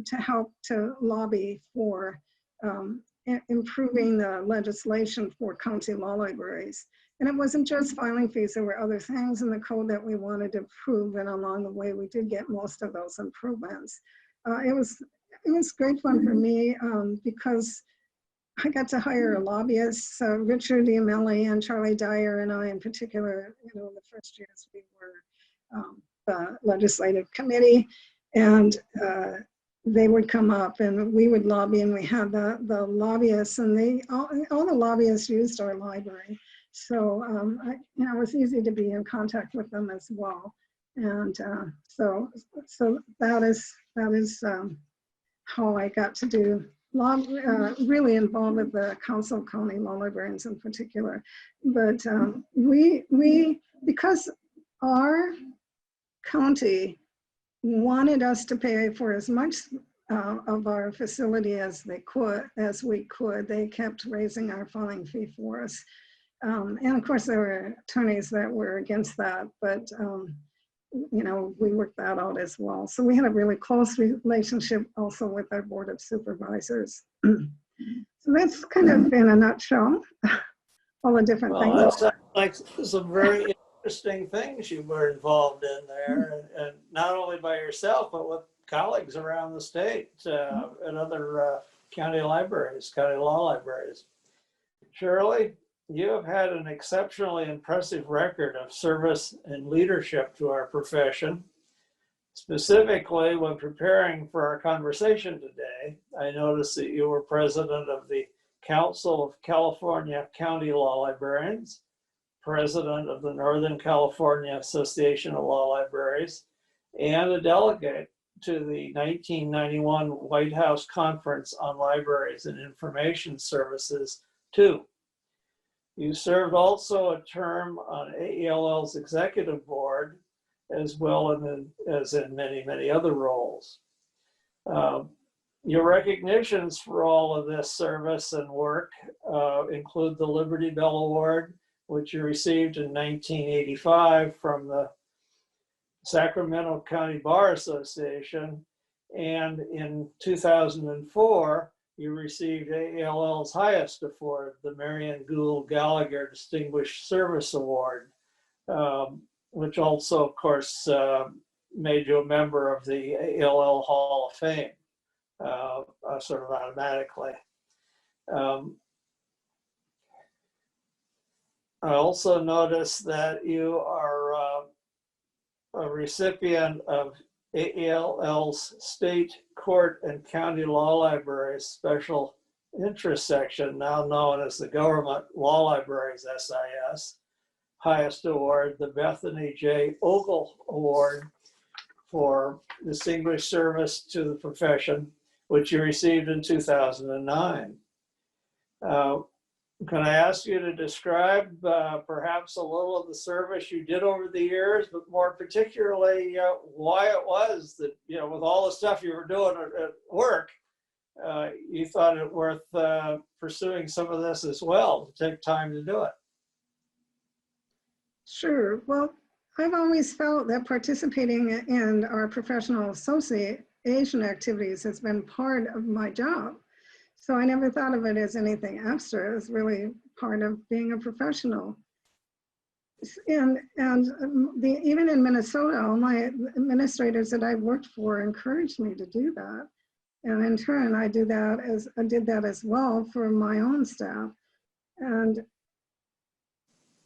to help to lobby for improving the legislation for county law libraries. And it wasn't just filing fees, there were other things in the code that we wanted to improve, and along the way we did get most of those improvements. It was great fun for me because I got to hire lobbyists, Richard D'Amelli and Charlie Dyer and I in particular, the first years we were the legislative committee, and they would come up and we would lobby, and we had the lobbyists, and all the lobbyists used our library. So it was easy to be in contact with them as well. And so that is how I got to do law, really involved with the Council of County Law Librarians in particular. But because our county wanted us to pay for as much of our facility as we could, they kept raising our filing fee for us. And of course, there were attorneys that were against that, but you know, we worked that out as well. So we had a really close relationship also with our Board of Supervisors. So that's kind of in a nutshell, all the different things. That sounds like some very interesting things you were involved in there, and not only by yourself, but with colleagues around the state and other county libraries, county law libraries. Shirley, you have had an exceptionally impressive record of service and leadership to our profession. Specifically, when preparing for our conversation today, I noticed that you were president of the Council of California County Law Librarians, president of the Northern California Association of Law Libraries, and a delegate to the 1991 White House Conference on Libraries and Information Services, too. You served also a term on AELL's executive board, as well as in many, many other roles. Your recognitions for all of this service and work include the Liberty Bell Award, which you received in 1985 from the Sacramento County Bar Association, and in 2004, you received AELL's highest award, the Marian Gallagher Distinguished Service Award, which also, of course, made you a member of the AELL Hall of Fame, sort of automatically. I also noticed that you are a recipient of AELL's State Court and County Law Libraries Special Interest Section, now known as the Government Law Libraries SIS, highest award, the Bethany J. Ogle Award for Distinguished Service to the Profession, which you received in 2009. Can I ask you to describe perhaps a little of the service you did over the years, but more particularly why it was that, you know, with all the stuff you were doing at work, you thought it worth pursuing some of this as well, to take time to do it? Sure. Well, I've always felt that participating in our professional association activities has been part of my job. So I never thought of it as anything extra. It's really part of being a professional. And even in Minnesota, all my administrators that I worked for encouraged me to do that. And in turn, I did that as well for my own staff. And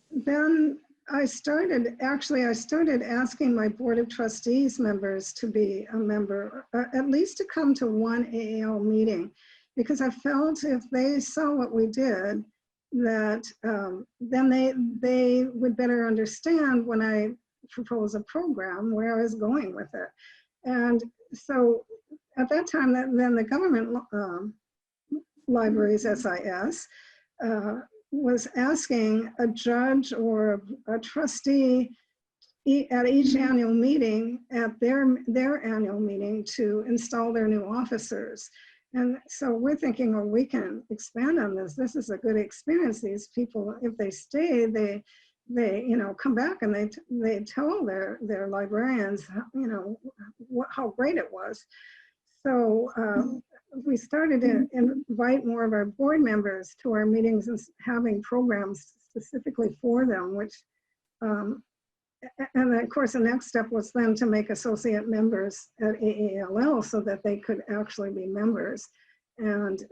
then I started asking my Board of Trustees members to be a member, at least to come to one AAL meeting, because I felt if they saw what we did, that then they would better understand when I propose a program where I was going with it. And so at that time, then the government libraries SIS was asking a judge or a trustee at each annual meeting, at their annual meeting, to install their new officers. And so we're thinking, well, we can expand on this. This is a good experience. These people, if they stay, they come back and they tell their librarians, how great it was. So we started to invite more of our board members to our meetings and having programs specifically for them, which, and of course, the next step was then to make associate members at AALL so that they could actually be members. And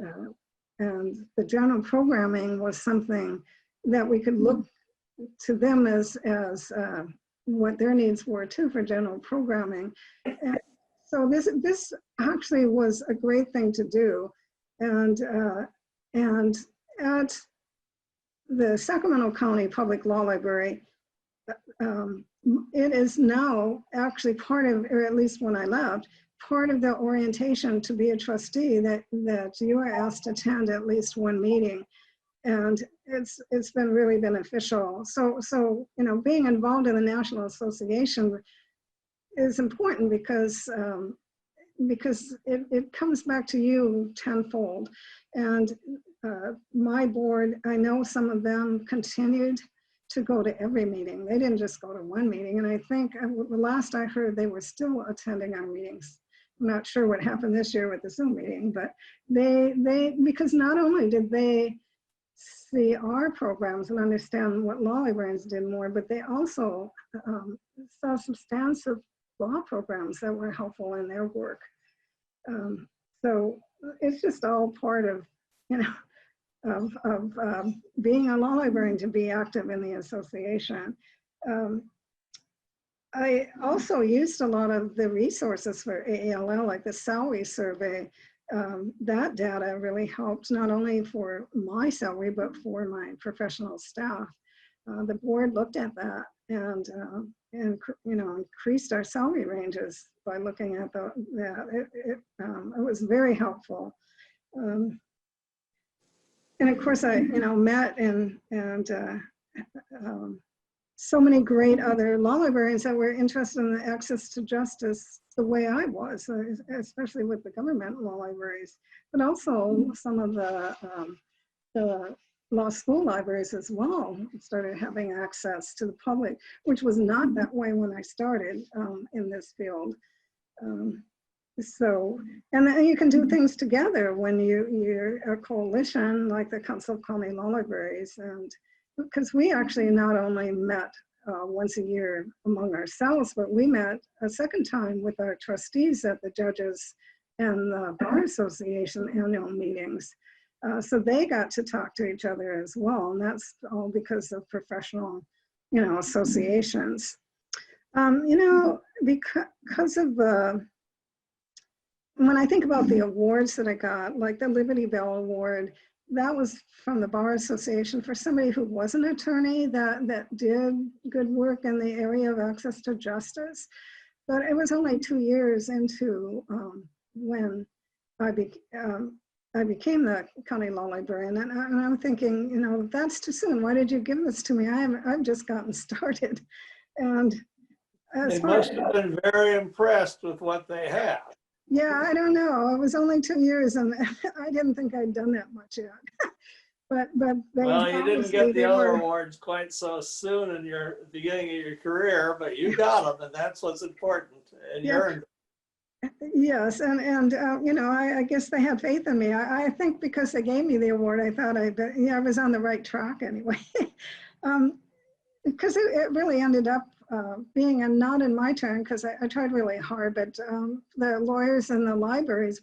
the general programming was something that we could look to them as what their needs were too for general programming. And so this actually was a great thing to do. And at the Sacramento County Public Law Library, it is now actually part of, or at least when I left, part of the orientation to be a trustee that you are asked to attend at least one meeting. And it's been really beneficial. So being involved in the National Association is important because it comes back to you tenfold. And my board, I know some of them continued to go to every meeting. They didn't just go to one meeting. And I think the last I heard, they were still attending our meetings. I'm not sure what happened this year with the Zoom meeting, but because not only did they see our programs and understand what law librarians did more, but they also saw substantive law programs that were helpful in their work. So it's just all part of, being a law librarian to be active in the association. I also used a lot of the resources for AALL, like the salary survey. That data really helped not only for my salary, but for my professional staff. The board looked at that and increased our salary ranges by looking at that. It was very helpful. And of course, I met and so many great other law librarians that were interested in the access to justice the way I was, especially with the government law libraries, but also some of the law school libraries as well started having access to the public, which was not that way when I started in this field. And then you can do things together when you're a coalition like the Council of County Law Libraries, and because we actually not only met once a year among ourselves, but we met a second time with our trustees at the Judges and the Bar Association annual meetings. So they got to talk to each other as well, and that's all because of professional, associations. Because of when I think about the awards that I got, like the Liberty Bell Award, that was from the Bar Association for somebody who was an attorney that did good work in the area of access to justice. But it was only 2 years into when I became the county law librarian, and I'm thinking, that's too soon. Why did you give this to me? I've just gotten started, and they must have been very impressed with what they have. Yeah, I don't know. It was only 2 years, and I didn't think I'd done that much yet. but well, you didn't get the other awards quite so soon in your beginning of your career, but you got them, and that's what's important. And yeah. Yes, and I guess they had faith in me. I think because they gave me the award, I thought I was on the right track anyway. Because it really ended up being not in my turn, because I tried really hard, but the Lawyers in the Libraries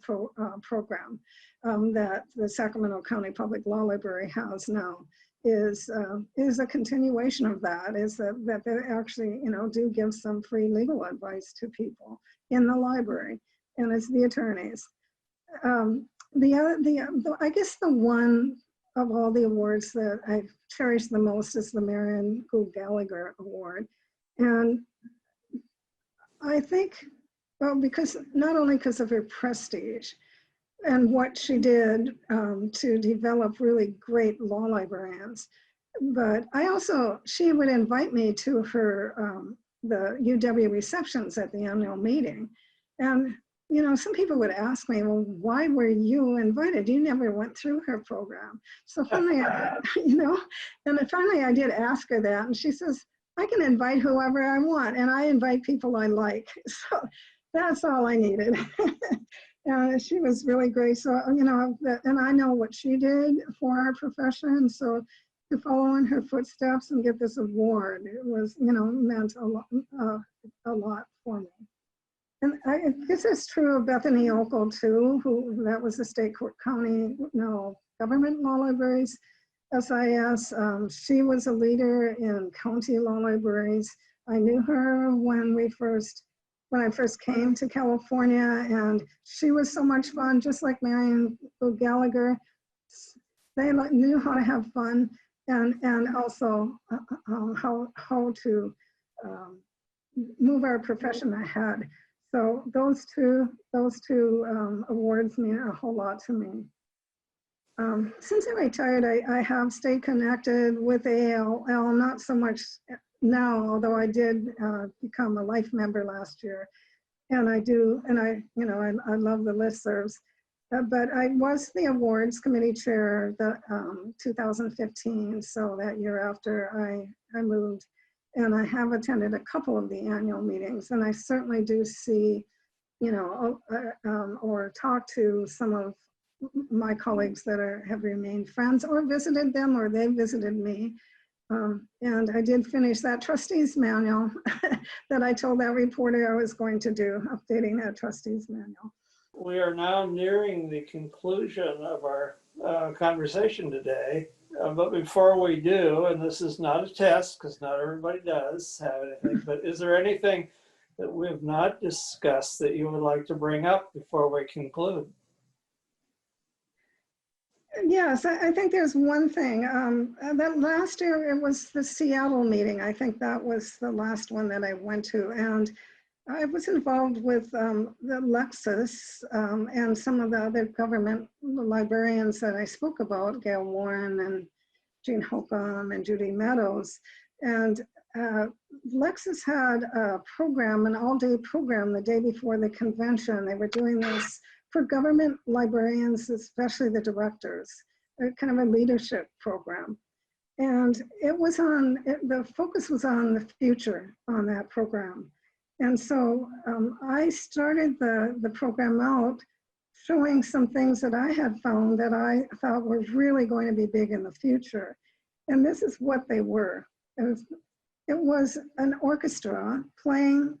program that the Sacramento County Public Law Library has now is a continuation of that, is that they actually, do give some free legal advice to people in the library, and it's the attorneys. I guess the one of all the awards that I cherish the most is the Marian Gallagher Award. And I think, well, not only because of her prestige and what she did to develop really great law librarians, but she would invite me to her, the UW receptions at the annual meeting. And some people would ask me, well, why were you invited? You never went through her program. So finally, finally I did ask her that, and she says, I can invite whoever I want, and I invite people I like. So that's all I needed. She was really great. So, and I know what she did for our profession. So to follow in her footsteps and get this award, it was, meant a lot for me. And this is true of Bethany Okel too, that was the State Court County Government Law Libraries, SIS. She was a leader in county law libraries. I knew her when I first came to California, and she was so much fun, just like Marian Gallagher. They knew how to have fun and also how to move our profession ahead. So those two awards mean a whole lot to me. Since I retired, I have stayed connected with ALL, not so much now, although I did become a life member last year. And I love the listservs. But I was the awards committee chair the 2015, so that year after I moved. And I have attended a couple of the annual meetings, and I certainly do see, or talk to some of my colleagues that have remained friends or visited them, or they visited me. And I did finish that trustees manual that I told that reporter I was going to do, updating that trustees manual. We are now nearing the conclusion of our conversation today. But before we do, and this is not a test because not everybody does have anything, but is there anything that we have not discussed that you would like to bring up before we conclude? Yes, I think there's one thing. That last year, it was the Seattle meeting. I think that was the last one that I went to. And I was involved with the Lexis and some of the other government librarians that I spoke about, Gail Warren and Jean Holcomb and Judy Meadows. And Lexis had a program, an all-day program the day before the convention. They were doing this for government librarians, especially the directors, kind of a leadership program. And it was the focus was on the future on that program. And so I started the program out showing some things that I had found that I thought were really going to be big in the future. And this is what they were. It was an orchestra playing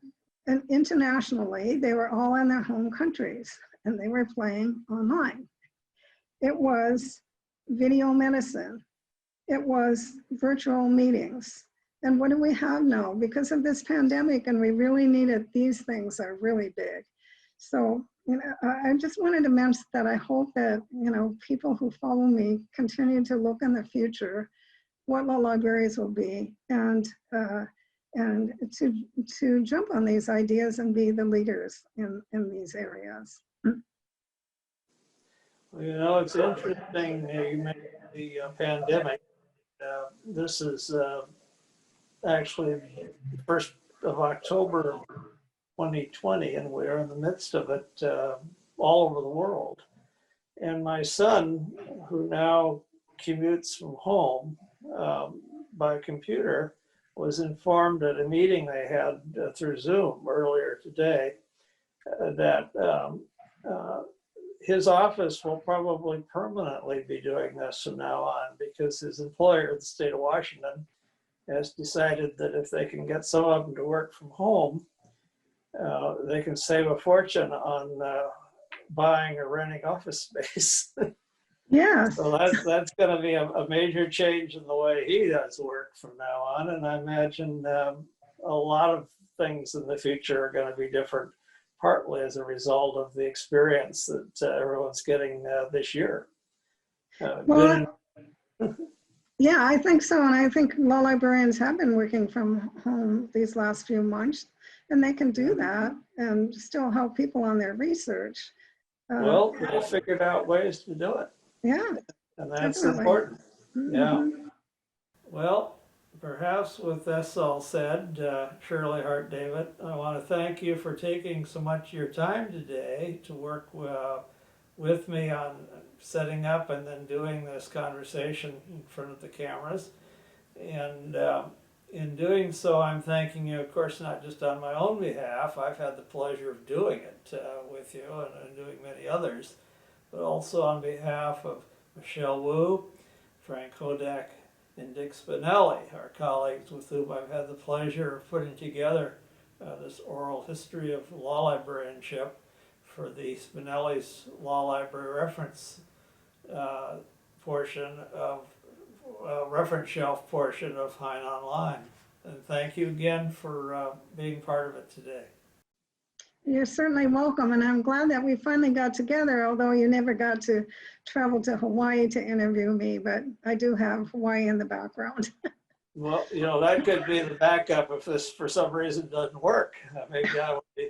internationally. They were all in their home countries and they were playing online. It was video medicine. It was virtual meetings. And what do we have now? Because of this pandemic, and we really needed, these things are really big. So, I just wanted to mention that I hope that, people who follow me continue to look in the future what law libraries will be, and to jump on these ideas and be the leaders in these areas. Well, it's interesting you mentioned the pandemic. This is actually the 1st of October 2020, and we're in the midst of it all over the world. And my son, who now commutes from home by computer, was informed at a meeting they had through Zoom earlier today that his office will probably permanently be doing this from now on, because his employer, the state of Washington, has decided that if they can get some of them to work from home, they can save a fortune on buying or renting office space. Yeah. So that's going to be a major change in the way he does work from now on. And I imagine a lot of things in the future are going to be different, partly as a result of the experience that everyone's getting this year. Yeah, I think so. And I think law librarians have been working from home these last few months, and they can do that and still help people on their research. Well, they figured out ways to do it. Yeah. And that's definitely important. Mm-hmm. Yeah. Well, perhaps with this all said, Shirley, Hart, David, I want to thank you for taking so much of your time today to work with me on setting up and then doing this conversation in front of the cameras. And in doing so, I'm thanking you, of course, not just on my own behalf. I've had the pleasure of doing it with you and doing many others, but also on behalf of Michelle Wu, Frank Hodak, and Dick Spinelli, our colleagues with whom I've had the pleasure of putting together this oral history of law librarianship for the Spinelli's Law Library Reference portion of reference shelf portion of Hein Online. And thank you again for being part of it today. You're certainly welcome, and I'm glad that we finally got together, although you never got to travel to Hawaii to interview me, but I do have Hawaii in the background. Well, you know, that could be the backup if this for some reason doesn't work. Maybe I would be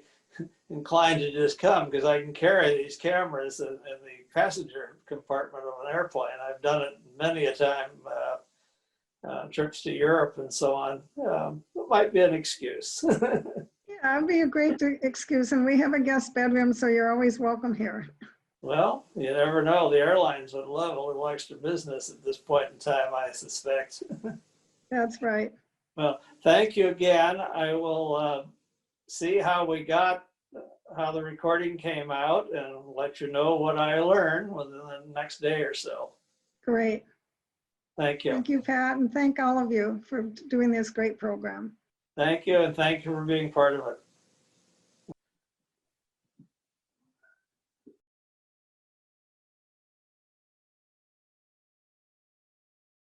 inclined to just come because I can carry these cameras in the passenger compartment of an airplane. I've done it many a time, trips to Europe and so on. It might be an excuse. Yeah, it'd be a great excuse, and we have a guest bedroom, so you're always welcome here. Well, you never know. The airlines would love a little extra business at this point in time, I suspect. That's right. Well, thank you again. I will see how we got, how the recording came out, and let you know what I learned within the next day or so. Great. Thank you. Thank you, Pat, and thank all of you for doing this great program. Thank you, and thank you for being part of it.